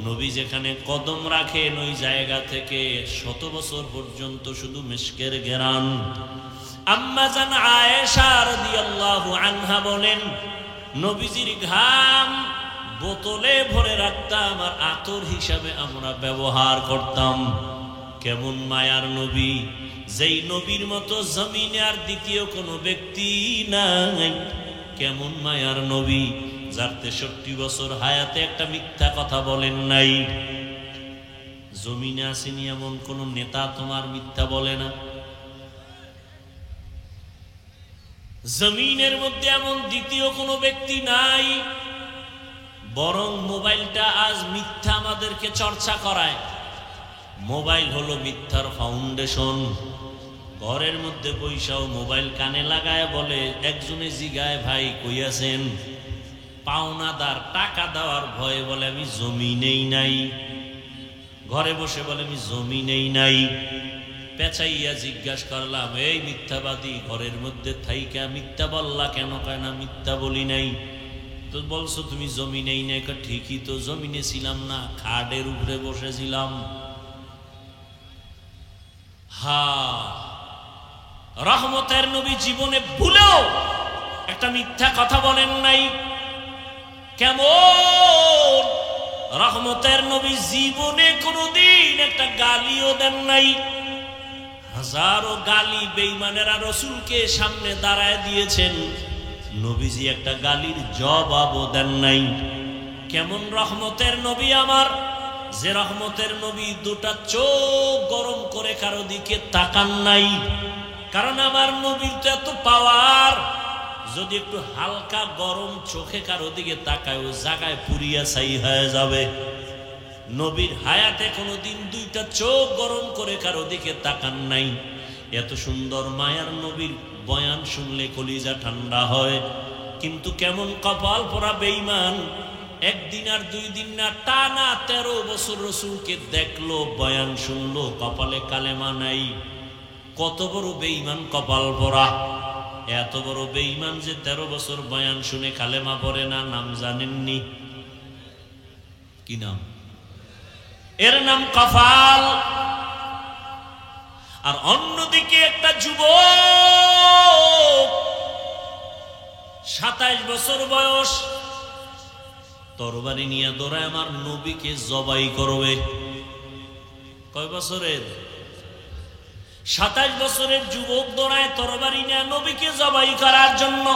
নবী যেখানে কদম রাখেন ওই জায়গা থেকে 100 বছর পর্যন্ত শুধু মিশকের ঘেরান। আম্মা জান আয়েশা রাদিয়াল্লাহু আনহা বলেন, নবীজির ঘাম বোতলে ভরে রাখতাম আর আতর হিসাবে আমরা ব্যবহার করতাম। কেমন মায়ার নবী, যেই নবীর মতো জমিনে আর দ্বিতীয় কোনো ব্যক্তি নাই। কেমন মায়ার নবী, যার 63 বছর হায়াতে একটা মিথ্যা কথা বলেন নাই। জমিনে আসেনি এমন কোন নেতা তোমার মিথ্যা বলে না। জমিনের মধ্যে এমন দ্বিতীয় কোনো ব্যক্তি নাই। বরং মোবাইলটা আজ মিথ্যা আমাদেরকে চর্চা করায়। মোবাইল হলো মিথ্যার ফাউন্ডেশন। ঘরের মধ্যে বৈশাও মোবাইল কানে লাগায় বলে, একজনে জিগায় ভাই কই আছেন, পাওনাদার টাকা দেওয়ার ভয়ে বলে আমি জমিনেই নাই। ঘরে বসে বলে আমি জমিনেই নাই। পেঁচাইয়া জিজ্ঞাসা করলাম, এই মিথ্যাবাদী, ঘরের মধ্যে থাইকা মিথ্যা বললা কেন? কয় না মিথ্যা বলি নাই। তো বলছো তুমি জমিনেই নাই। ঠিকই তো, জমিনে ছিলাম না, খাটের উপরে বসেছিলাম। হা, রহমতের নবী জীবনে ভুলেও একটা মিথ্যা কথা বলেন নাই। কেমন রহমতের নবী জীবনে কোনদিন একটা গালিও দেন নাই। হাজারো গালি বেঈমানেরা রসুলকে সামনে দাঁড়ায় দিয়েছেন, নবীজি একটা গালির জবাবও দেন নাই। কেমন রহমতের নবী আমার, যে রহমতের নবী দুটা চোখ গরম করে কারো দিকে তাকান নাই। কারণ আমার নবীর তো এত পাওয়ার, যদি একটু হালকা গরম চোখে কারো দিকে তাকায় ও জায়গায় পুরিয়া ছাই হয়ে যাবে। নবীর হায়াতে কোনোদিন দুইটা চোখ গরম করে কারো দিকে তাকান নাই। এত সুন্দর মায়ার নবীর বয়ান শুনলে কলিজা ঠান্ডা হয়। কিন্তু কেমন কপাল পোড়া বেঈমান, একদিন আর 2 দিন না, টানা 13 বছর রসুলকে দেখলো, বয়ান শুনলো, কপালে কালেমা নাই। কত বড় বেঈমান কপাল পোড়া। এত বড় বেঈমান যে 13 বছর বয়ান শুনে কালেমা পড়ে না। নাম জানেননি? কি নাম? এর নাম কপাল। আর অন্যদিকে একটা যুবক 27 বছর বয়স, তরবারি নিয়ে দৌড়ায় আমার নবীকে জবাই করবে। কয় বছরের? 27 বছরের যুবক দৌড়ায় তরবারি নিয়ে নবীকে জবাই করার জন্য।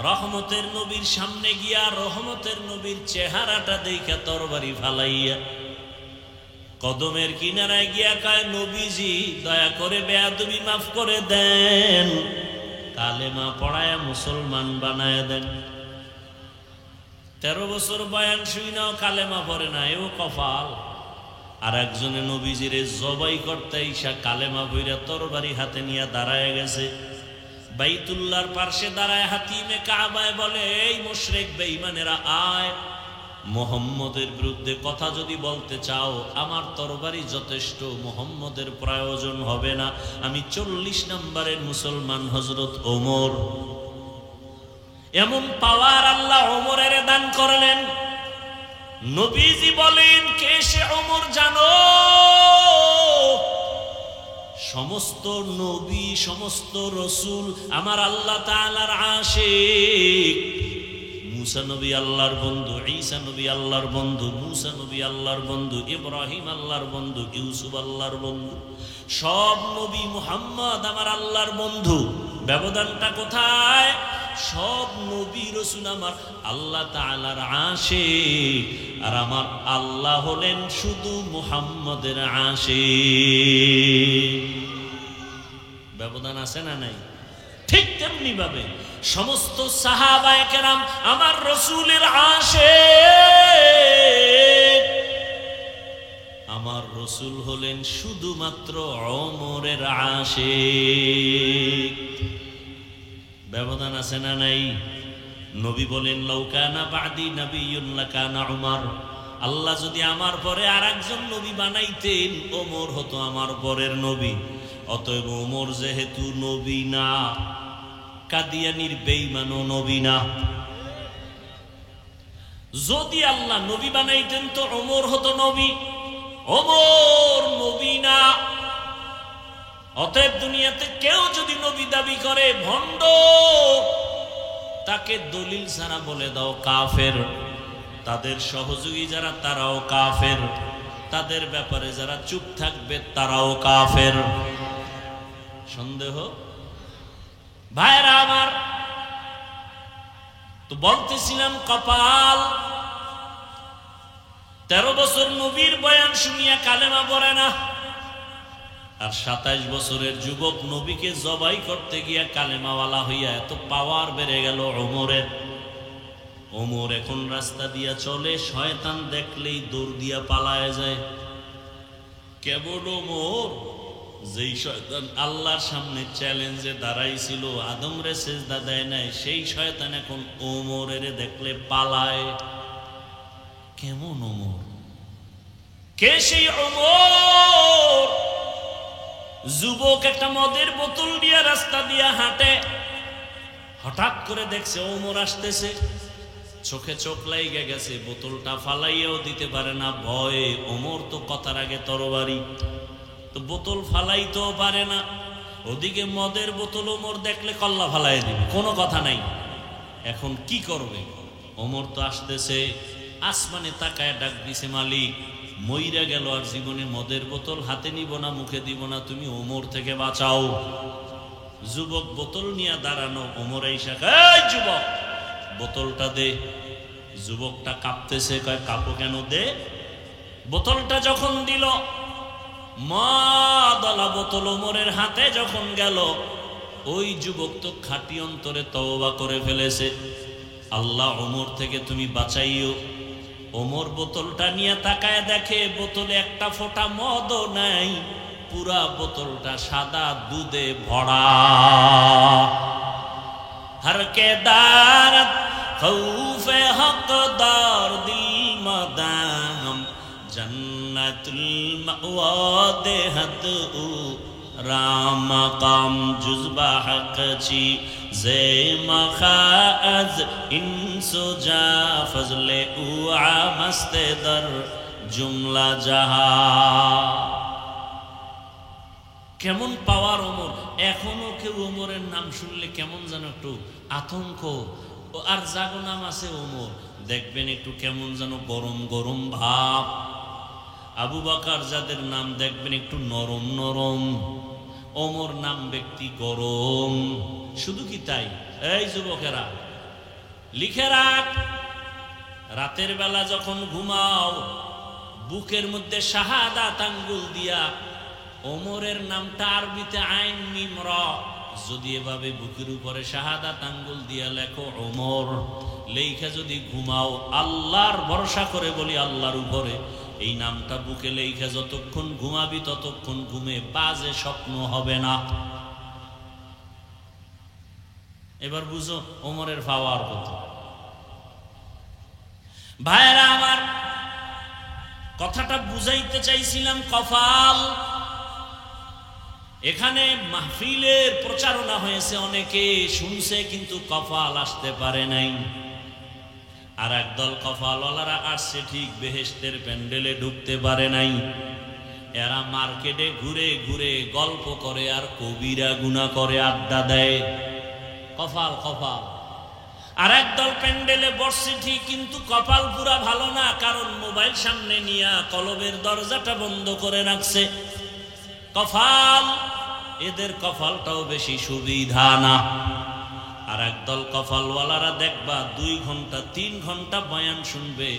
রহমতের নবীর সামনে গিয়া রহমতের নবীর চেহারাটা দেখে তরবারি ফালাইয়া কদমের কিনারায় গিয়া কয়, নবীজি দয়া করে বেয়াদবি মাফ করে দেন, কালেমা পড়ায়া মুসলমান বানায় দেন। 13 বছর বয়ান শুইনাও কালেমা পড়ে না, এও কপাল। আর একজনে নবীজিরে জবাই করতে ইসা কালেমা বইরা তরবারি হাতে নিয়ে দাঁড়ায় গেছে। বাইতুল্লাহর পার্শ্বে দাঁড়ায় হাতিমে কাবায় বলে, এই মুশরিক বেঈমানেরা আয়, মুহাম্মদের বিরুদ্ধে কথা যদি বলতে চাও আমার তরবারি যথেষ্ট, মুহাম্মদের প্রয়োজন হবে না। আমি 40 নম্বরের মুসলমান হযরত ওমর। এমন পাওয়ার আল্লাহ ওমরের দান করলেন। নবীজি বলেন, কে সে ওমর জানো? সমস্ত নবী, সমস্ত রসুল আমার আল্লাহ তাআলার আশিক। মুসা নবী আল্লাহর বন্ধু, ঈসা নবী আল্লাহর বন্ধু, মুসা নবী আল্লাহর বন্ধু, ইব্রাহিম আল্লাহর বন্ধু, ইউসুফ আল্লাহর বন্ধু, সব নবী মুহাম্মদ আমার আল্লাহর বন্ধু। ব্যবধানটা কোথায়? সব নবী রসুল আমার আল্লাহ তাআলার আশিক, আর আমার আল্লাহ হলেন শুধু মুহাম্মদের আশিক। ব্যবধান আছে না নাই? ঠিক তেমনি ভাবে সমস্ত সাহাবায়ে কেরাম আমার রসুলের আশিক। আমার রসুল হলেন শুধুমাত্র ওমরের আশিক। ব্যবধান আছে না নাই? নবী বলেন, লাউ কানা বাদি নাবিয়্যুন লাকানা উমর। আল্লাহ যদি আমার পরে আরেকজন নবী বানাইতেন, ওমর হতো আমার পরের নবী। অতএব ওমর যেহেতু নবী না, কাদিয়ানির বেঈমানও নবী না। যদি আল্লাহ নবী বানাইতেন তো ওমর হতো নবী, ওমর নবী না। অতএব দুনিয়াতে কেউ যদি নবী দাবি করে ভণ্ড, তাকে দলিল ছাড়া বলে দাও কাফের। তাদের সহযোগী যারা তারাও কাফের, তাদের ব্যাপারে যারা চুপ থাকবে তারাও কাফের। সন্দেহ? ভাইরা আমার, তো বলতেছিলাম কপাল। 13 বছর নবীর বয়ান শুনিয়া কালেমা পড়ে না, আর 27 বছরের যুবক নবীকে জবাই করতে গিয়া কালেমাওয়ালা হইয়া এত পাওয়ার বেড়ে গেল ওমরের। ওমর এখন রাস্তা দিয়া চলে, শয়তান দেখলেই দৌড় দিয়া পালায় যায়। কেবল ওমর, যেই শয়তান আল্লাহর সামনে চ্যালেঞ্জে দাঁড়াইছিল, আদমরে সেজদা দেয় নাই, সেই শয়তান এখন ওমরের দেখলে পালায়। কেমন ওমর? কে সেই ওমর? যুবক একটা মদের বোতল দিয়া রাস্তা দিয়া হাঁটে, হঠাৎ করে দেখছে ওমর আসতেছে, চোখে চোখ লাইগে গেছে, বোতলটা ফালাইয়াও দিতে পারে না ভয়ে। ওমর তো কথার আগে তরবারি, তো বোতল ফালাইতেও পারে না। ওদিকে মদের বোতল ওমর দেখলে কল্লা ফালাই দিবে, কোনো কথা নাই। এখন কি করবে? ওমর তো আসতেছে, আসমানে তাকায় ডাক দিছে, মালিক মইরা গেল, আর জীবনে মদের বোতল হাতে নিব না, মুখে দিব না, তুমি ওমর থেকে বাঁচাও। যুবক বোতল নিয়ে দাঁড়ানো, ওমর আইসা, এই যুবক বোতলটা দে। যুবকটা কাঁপতেছে, কয় কাঁপো কেন? দে। বোতলটা যখন দিল, মদলা বোতল ওমরের হাতে যখন গেল, ওই যুবক তো খাঁটি অন্তরে তওবা করে ফেলেছে, আল্লাহ ওমর থেকে তুমি বাঁচাইও। ওমর বোতলটা নিয়ে তাকায় দেখে বোতলে একটা ফোঁটা মদও নাই, পুরা বোতলটা সাদা দুধে ভরা। हर के दारत खौफे हकदार दिल मदाम जन्नतुल मअवा देहत उ राम काम जुज़बा हक छी जे मखाज इंसो जा फजले उ मस्ते दर जुमला जहा। কেমন পাওয়ার ওমর! এখনো কেউ ওমরের নাম শুনলে কেমন যেন একটু আতঙ্ক। আর জাগো নাম আছে ওমর, দেখবেন একটু কেমন যেন গরম গরম ভাব। আবু বকর যাদের নাম দেখবেন একটু নরম নরম, ওমর নাম ব্যক্তি গরম। শুধু কি তাই? এই যুবকেরা লিখে রাখ, রাতের বেলা যখন ঘুমাও বুকের মধ্যে শাহাদাত আঙ্গুল দিয়া ওমরের নামটা আরবিতে আইন মিম র, যদি এভাবে বুকের উপরে শাহাদাত আঙ্গুল দিয়া লেখো ওমর, লেখা যদি ঘুমাও, আল্লাহর ভরসা করে বলি আল্লাহর উপরে, এই নামটা বুকে লেখা যতক্ষণ ঘুমাবি ততক্ষণ ঘুমে বাজে স্বপ্ন হবে না। এবার বুঝো ওমরের পাওয়ার কত। ভাইরা আমার, কথাটা বুঝাইতে চাইছিলাম কপাল। এখানে মাহফিলের প্রচারণা হয়েছে, অনেকে শুনছে কিন্তু কপাল আসতে পারে নাই। আর একদল কপালওয়ালারা আসছে ঠিক বেহেশতের প্যান্ডেলে ঢুকতে পারে নাই। এরা মার্কেটে ঘুরে ঘুরে গল্প করে আর কবিরা গুনাহ করে আড্ডা দেয়। কপাল কপাল। আর একদল প্যান্ডেলে বসছে ঠিক, কিন্তু কপাল পুরা ভালো না, কারণ মোবাইল সামনে নিয়ে কলবের দরজাটা বন্ধ করে রাখছে। কপাল, এদের কপালটাও বেশি সুবিধা না। আর একদল কপালওয়ালারা দেখবা 2 ঘন্টা 3 ঘন্টা বয়ান শুনবে,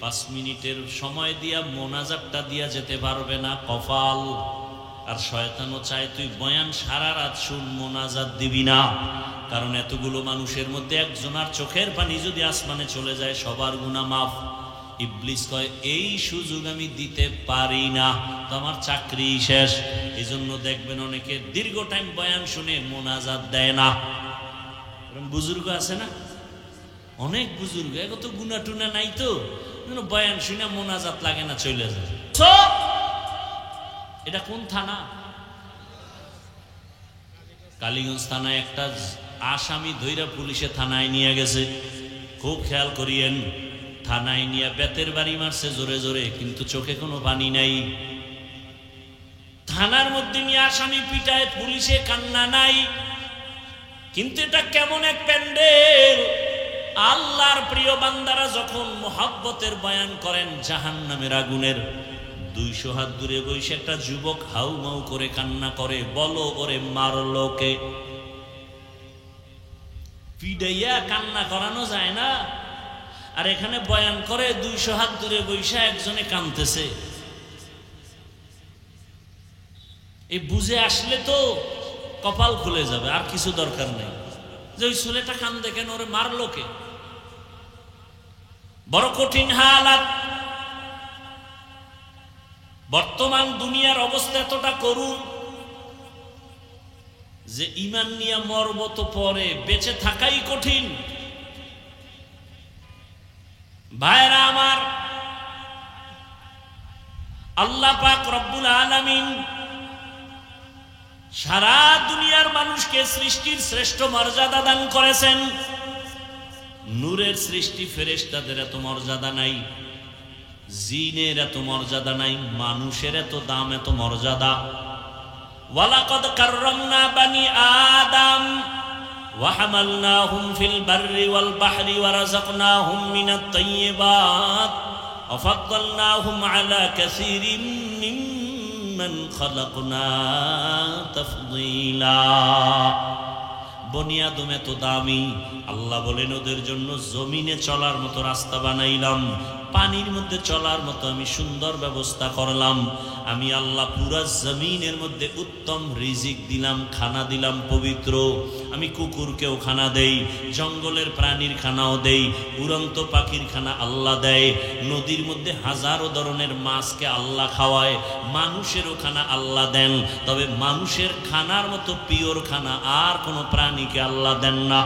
5 মিনিটের সময় দিয়া মোনাজাতটা দিয়া যেতে পারবে না। কপাল। আর শয়তানও চায় তুই বয়ান সারা রাত শুন, মোনাজাত দিবি না, কারণ এতগুলো মানুষের মধ্যে একজনের চোখের পানি যদি আসমানে চলে যায় সবার গুনাহ মাফ। ইবলিস কয় এই সুযোগ আমি দিতে পারি না, তো আমার চাকরি শেষ। এজন্য দেখবেন অনেকে দীর্ঘ টাইম বয়ান শুনে মোনাজাত দেয় না। বুজুর্গ আছে না, অনেক বুজুর্গ, এগো তো গুনাহ টুনা নাই, তো বয়ান শুনে মোনাজাত লাগে না, চলে যায়। এটা কোন থানা? কালীগঞ্জ থানায় একটা আসামি ধইরা পুলিশে থানায় নিয়ে গেছে। খুব খেয়াল করিয়েন, থানায় নিয়ে বেতের বাড়ি মারছে জোরে জোরে, কিন্তু চোখে কোনো পানি নাই। থানার মধ্যে নিয়ে আসামি পিটায়, পুলিশে কান্না নাই। কিন্তু এটা কেমন এক প্যান্ডেল! আল্লাহর প্রিয় বান্দারা যখন মোহাব্বতের বয়ান করেন জাহান্নামের আগুনের, 200 হাত দূরে বসে একটা যুবক হাউমাউ করে কান্না করে, বলো ওরে মারলো কে? পিডাইয়া কান্না করানো যায় না। আর এখানে বয়ান করে 200 হাত দূরে বসে একজনে কাঁদতেছে। এই বুঝে আসলে তো কপাল খুলে যাবে, আর কিছু দরকার নেই যে ওই ছেলেটা কান্দে কেন, ওরে মারলো কে? বড় কঠিন হালাত। বর্তমান দুনিয়ার অবস্থা এতটা করুন যে ঈমান নিয়ে মরব তো পরে, বেঁচে থাকাই কঠিন। ভাইরা আমার, আল্লাহ পাক রব্বুল আলামিন সারা দুনিয়ার মানুষকে সৃষ্টির শ্রেষ্ঠ মর্যাদা দান করেছেন। নূরের সৃষ্টি ফেরেশতাদের এত মর্যাদা নাই, জিনের এত মর্যাদা নাই, মানুষের এত দাম, এত মর্যাদা। ওয়ালাকাদ কাররামনা বানি আদম ওয়া হামালনাহুম ফিল বাররি ওয়াল বাহরি ওয়া রাযাকনাহুম মিনাত তাইয়্যিবাত ওয়া ফাদ্দালনাহুম আলা কাসীরিন মিম্মান খালাকনা তাফদীলা। বনি আদম এত দামি, আল্লাহ বলেন ওদের জন্য জমিনে চলার মতো রাস্তা বানাইলাম, পানির মধ্যে চলার মতো আমি সুন্দর ব্যবস্থা করলাম। আমি আল্লাহ পুরা জমিনের মধ্যে উত্তম রিজিক দিলাম, খানা দিলাম পবিত্র। আমি কুকুরকেও খানা দেই, জঙ্গলের প্রাণীর খানাও দেই, উড়ন্ত পাখির খানা আল্লাহ দেয়। নদীর মধ্যে হাজারো ধরনের মাছকে আল্লাহ খাওয়ায়, মানুষেরও খানা আল্লাহ দেন। তবে মানুষের খানার মতো পিওর খানা আর কোনো প্রাণীকে আল্লাহ দেন না।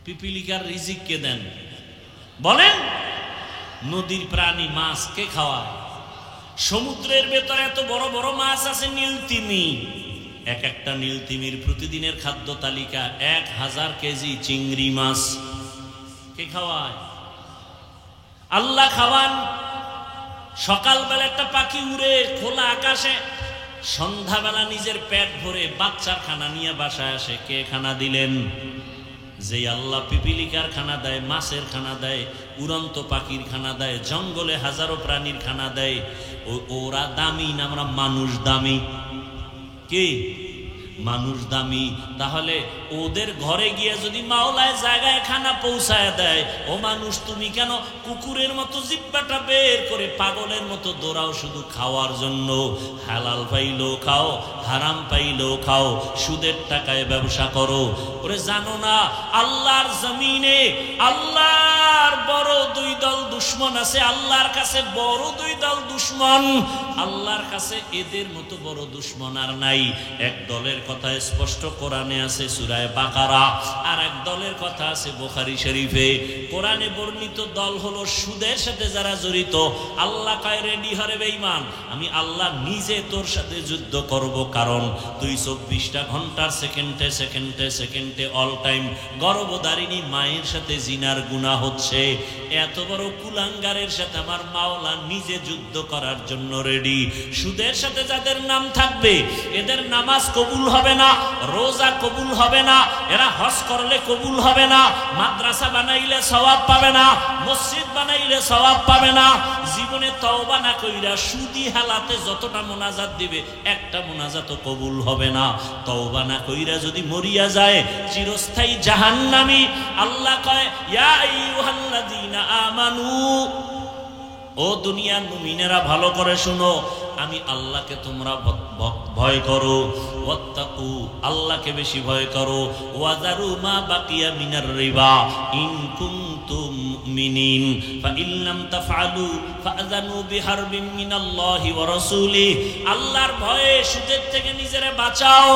পিপিলিকার রিজিক কে দেন বলেন? নদীর প্রাণী মাছ কে খাওয়ায়? সমুদ্রের ভেতরে এত বড় বড় মাছ আছে, নীলতিমি। এক একটা নীলতিমির প্রতিদিনের খাদ্য তালিকা 1000 কেজি চিংড়ি মাছ। কে খাওয়ায়? আল্লাহ খাওয়ান। সকালবেলা একটা পাখি উড়ে খোলা আকাশে, সন্ধ্যাবেলা নিজের পেট ভরে বাচ্চার খানা নিয়ে বাসায় আসে। কে খানা দিলেন? যে আল্লাহ পিপিলিকার খানা দেয়, মাছের খানা দেয়, উড়ন্ত পাখির খানা দেয়, জঙ্গলে হাজারো প্রাণীর খানা দেয়। ওরা দামি না আমরা মানুষ দামি? কি মানুষ দামি? তাহলে ওদের ঘরে গিয়ে যদি মাওলায় জায়গায় খানা পৌঁছায় দেয়, ও মানুষ তুমি কেন কুকুরের মতো জিব্বাটা বের করে পাগলের মতো দৌড়াও শুধু খাওয়ার জন্য? হালাল পাইলেও খাও, হারাম পাইলেও খাও, সুদের টাকায় ব্যবসা করো। ওরে জানো না আল্লাহর জমিনে, আল্লাহর বড় দুই দল দুশমন আছে, আল্লাহর কাছে বড় দুই দল দুশমন, আল্লাহর কাছে এদের মতো বড় দুশমন আর নাই। এক দলের কথা স্পষ্ট কোরআনে আছে সূরা বাকারা, আর এক দলের কথা আছে বুখারী শরীফে। কোরআনে বর্ণিত দল হলো সুদের সাথে যারা জড়িত। আল্লাহ কয় রেডি হরে বেঈমান, আমি আল্লাহ নিজে তোর সাথে যুদ্ধ করব, কারণ তুই 24টা ঘন্টার সেকেন্ডে সেকেন্ডে সেকেন্ডে অল টাইম গর্ভধারিণী মায়ের সাথে জিনার গুনাহ হচ্ছে। এত বড় কুলাঙ্গারের সাথে আমার মাওলা নিজে যুদ্ধ করার জন্য রেডি। সুদের সাথে যাদের নাম থাকবে এদের নামাজ কবুল হবে না, রোজা কবুল হবে না, এরা হজ করলে কবুল হবে না, মাদ্রাসা বানাইলে সওয়াব পাবে না, মসজিদ বানাইলে সওয়াব পাবে না। জীবনে তওবা না কইরা সুদি হালাতে যতটা মুনাজাত দিবে একটা মুনাজাতও কবুল হবে না। তওবা না কইরা যদি মরিয়া যায় চিরস্থায়ী জাহান্নামী। আল্লাহ কয় ইয়া আইয়ুহাল্লাযীনা আমানু, ও দুনিয়ার মুমিনেরা ভালো করে শুনো, আমি আল্লাহকে তোমরা ভয় করো, ওয়াত্তাকু, আল্লাহকে বেশি ভয় করো, ওয়াযারু মা বাকিয়া মিনার রিবা ইন কুনতুম মুমিনিন ফাইন লাম তাফআলু ফাযানু বিহারবিন মিনাল্লাহি ওয়া রাসূলিহি। আল্লাহর ভয়ে সুদের থেকে নিজেরে বাঁচাও।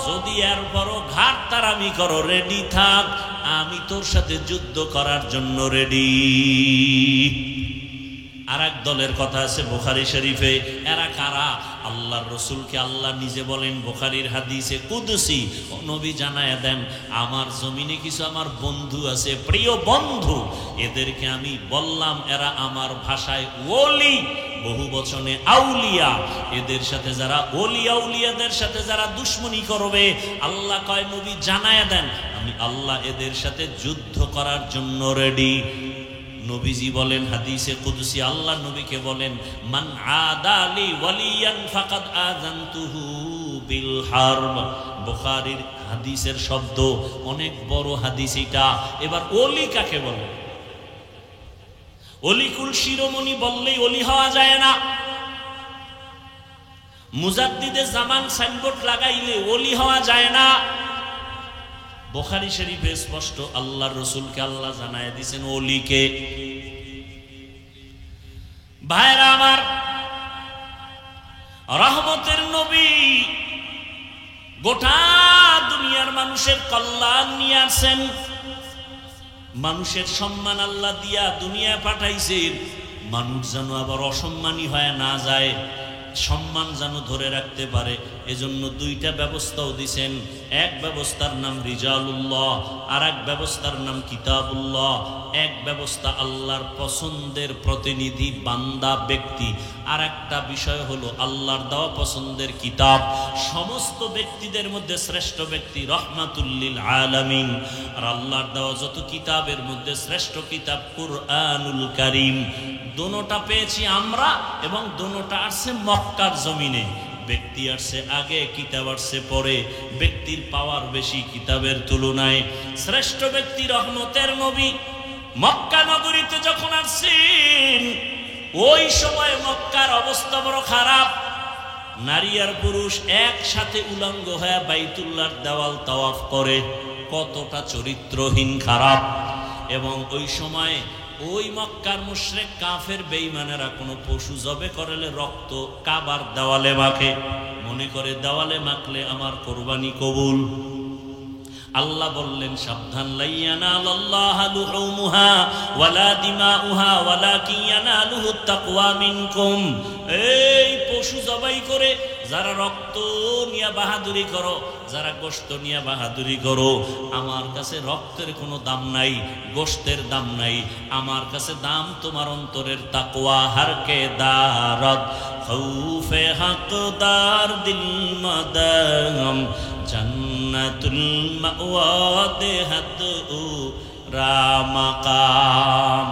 যদি এর বড় ঘাটতারামি করো, রেডি থাক, আমি তোর সাথে যুদ্ধ করার জন্য রেডি। আর এক দলের কথা আছে বুখারী শরীফে। এরা কারা? আল্লাহর রাসূলকে আল্লাহ নিজে বলেন বুখারীর হাদিসে কুদসি, নবী জানায়া দেন, আমার জমিনে কিছু আমার বন্ধু আছে, প্রিয় বন্ধু, এদেরকে আমি বললাম এরা আমার ভাষায় ওলি, বহু বচনে আউলিয়া। এদের সাথে যারা ওলি আউলিয়াদের সাথে যারা দুশমনি করবে, আল্লাহ কয় নবী জানায়া দেন আমি আল্লাহ এদের সাথে যুদ্ধ করার জন্য রেডি। নবীজি বলেন হাদিসে কুদসি, আল্লাহ নবীকে বলেন মান আদালি ওয়ালিয়ান ফাকাদ আযানতুহু বিল হারব। বুখারীর হাদিসের শব্দ, অনেক বড় হাদিস এটা। এবার ওলি কাকে বলে? অলিকুল শিরোমণি বললেই ওলি হওয়া যায় না। মুজাদ্দিদে জামান সাইনবোর্ড লাগাইলে ওলি হওয়া যায় না। বুখারী শরীফে স্পষ্ট আল্লাহর রাসূলকে আল্লাহ জানায় দিয়েছেন ওলিকে। ভাইরা আমার, রহমতের নবী গোটা দুনিয়ার মানুষের কল্যাণ নিয়ে আসেন। মানুষের সম্মান আল্লাহ দিয়া দুনিয়ায় পাঠাইছেন, মানুষ যেন আবার অসম্মানী হয়ে না যায়, সম্মান যেন ধরে রাখতে পারে। এজন্য দুইটা ব্যবস্থাও দিছেন। এক ব্যবস্থার নাম রিজালুল্লাহ, আর এক ব্যবস্থার নাম কিতাবুল্লাহ। এক ব্যবস্থা আল্লাহর পছন্দের প্রতিনিধি বান্দা ব্যক্তি, আর একটা বিষয় হলো আল্লাহর দেওয়া পছন্দের কিতাব। সমস্ত ব্যক্তিদের মধ্যে শ্রেষ্ঠ ব্যক্তি রহমাতুল লিল আলামিন। আর আল্লাহর দেওয়া যত কিতাবের মধ্যে শ্রেষ্ঠ কিতাব কুরআনুল কারীম। দোনোটা পেয়েছি আমরা, এবং দোনোটা আসছে মক্কার জমিনে। ব্যক্তি আসছে আগে, কিতাব আসছে পরে। ব্যক্তির পাওয়ার বেশি কিতাবের তুলনায়। শ্রেষ্ঠ ব্যক্তি রহমতের নবী মক্কা নগরীতে যখন আসছেন, ওই সময় মক্কার অবস্থা বড় খারাপ। নারী আর পুরুষ একসাথে উলঙ্গ হয়ে বাইতুল্লাহর দেওয়াল তাওয়াফ করে, কতটা চরিত্রহীন খারাপ। এবং ওই সময় ওই মক্কার মুশরিক কাফের বেঈমানেরা কোনো পশু জবে করলে রক্ত কাবার দেওয়ালে মাখে, মনে করে দেওয়ালে মাখলে আমার কোরবানি কবুল। আল্লাহ বললেন সাবধান, লাইয়ানালাল্লাহু লুহুমুহা ওয়ালা দিমাউহা ওয়ালাকিন ইয়ানালুহুত তাকওয়া মিনকুম। এই পশু জবাই করে যারা রক্ত নিয়ে বাহাদুরি করো, যারা গোশত নিয়ে বাহাদুরি করো, আমার কাছে রক্তের কোনো দাম নাই, গোশতের দাম নাই। আমার কাছে দাম তোমার অন্তরের তাকওয়া। হারকে দারদ খৌফে হকদার দিল মাদাম জান্নাতুল মাওয়া দেহাত ও রামাকাম।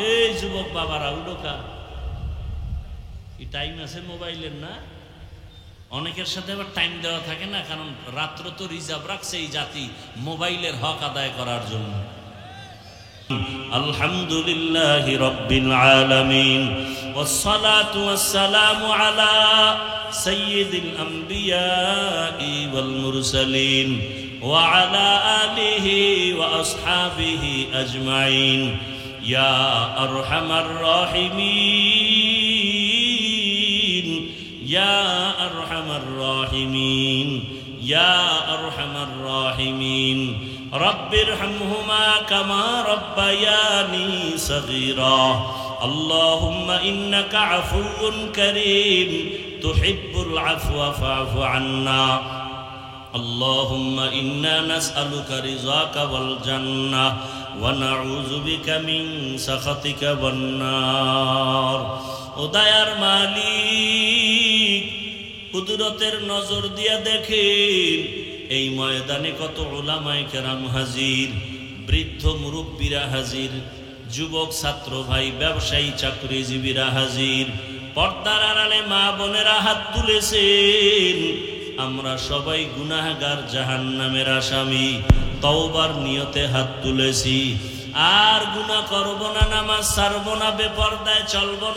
এই যুবক বাবারা উডোকা, কি টাইম আছে মোবাইলের? না, অনেকের সাথে আবার টাইম দেওয়া থাকে না, কারণ রাত্র তো রিজার্ভ রাখছে এই জাতি মোবাইলের হক আদায় করার জন্য। আলহামদুলিল্লাহি রাব্বিল আলামিন ওয়াসসালাতু ওয়াসসালামু আলা সাইয়্যিদিল আমবিয়াই ওয়াল মুরসালিন ওয়া আলা আলিহি ওয়া আসহাবিহি আজমাইন। ইয়া আরহামার রাহিমিন ইয়া আরহামার রাহিমিন ইয়া আরহামার রাহিমিন রব্বিরহামহুমা কামা রব্বায়ানি সগীরা আল্লাহুম্মা ইন্নাকা আফুউন কারীম তুহিব্বুল আফওয়া ফা'ফু আন্না আল্লাহুম্মা ইন্না নাসআলুকা রিযাকা ওয়াল জান্নাহ ওয়া নাউযু বিকা মিন সাখাতিকা ওয়ান নার। ও দয়ার মালিক, কুদরতের নজর দিয়া দেখেন এই ময়দানে কত উলামায়ে কেরাম হাজির, বৃদ্ধ মুরব্বীরা হাজির, যুবক ছাত্র ভাই ব্যবসায়ী চাকরিজীবীরা হাজির, পর্দার আড়ালে মা বোনেরা হাত তুলেছেন। আমরা সবাই গুনাহগার, জাহান্নামের আসামি, তওবার নিয়তে হাত তুলেছি। আর গুনাহ করব না, নামাজ ছাড়ব না, বেপরদায় চলব না।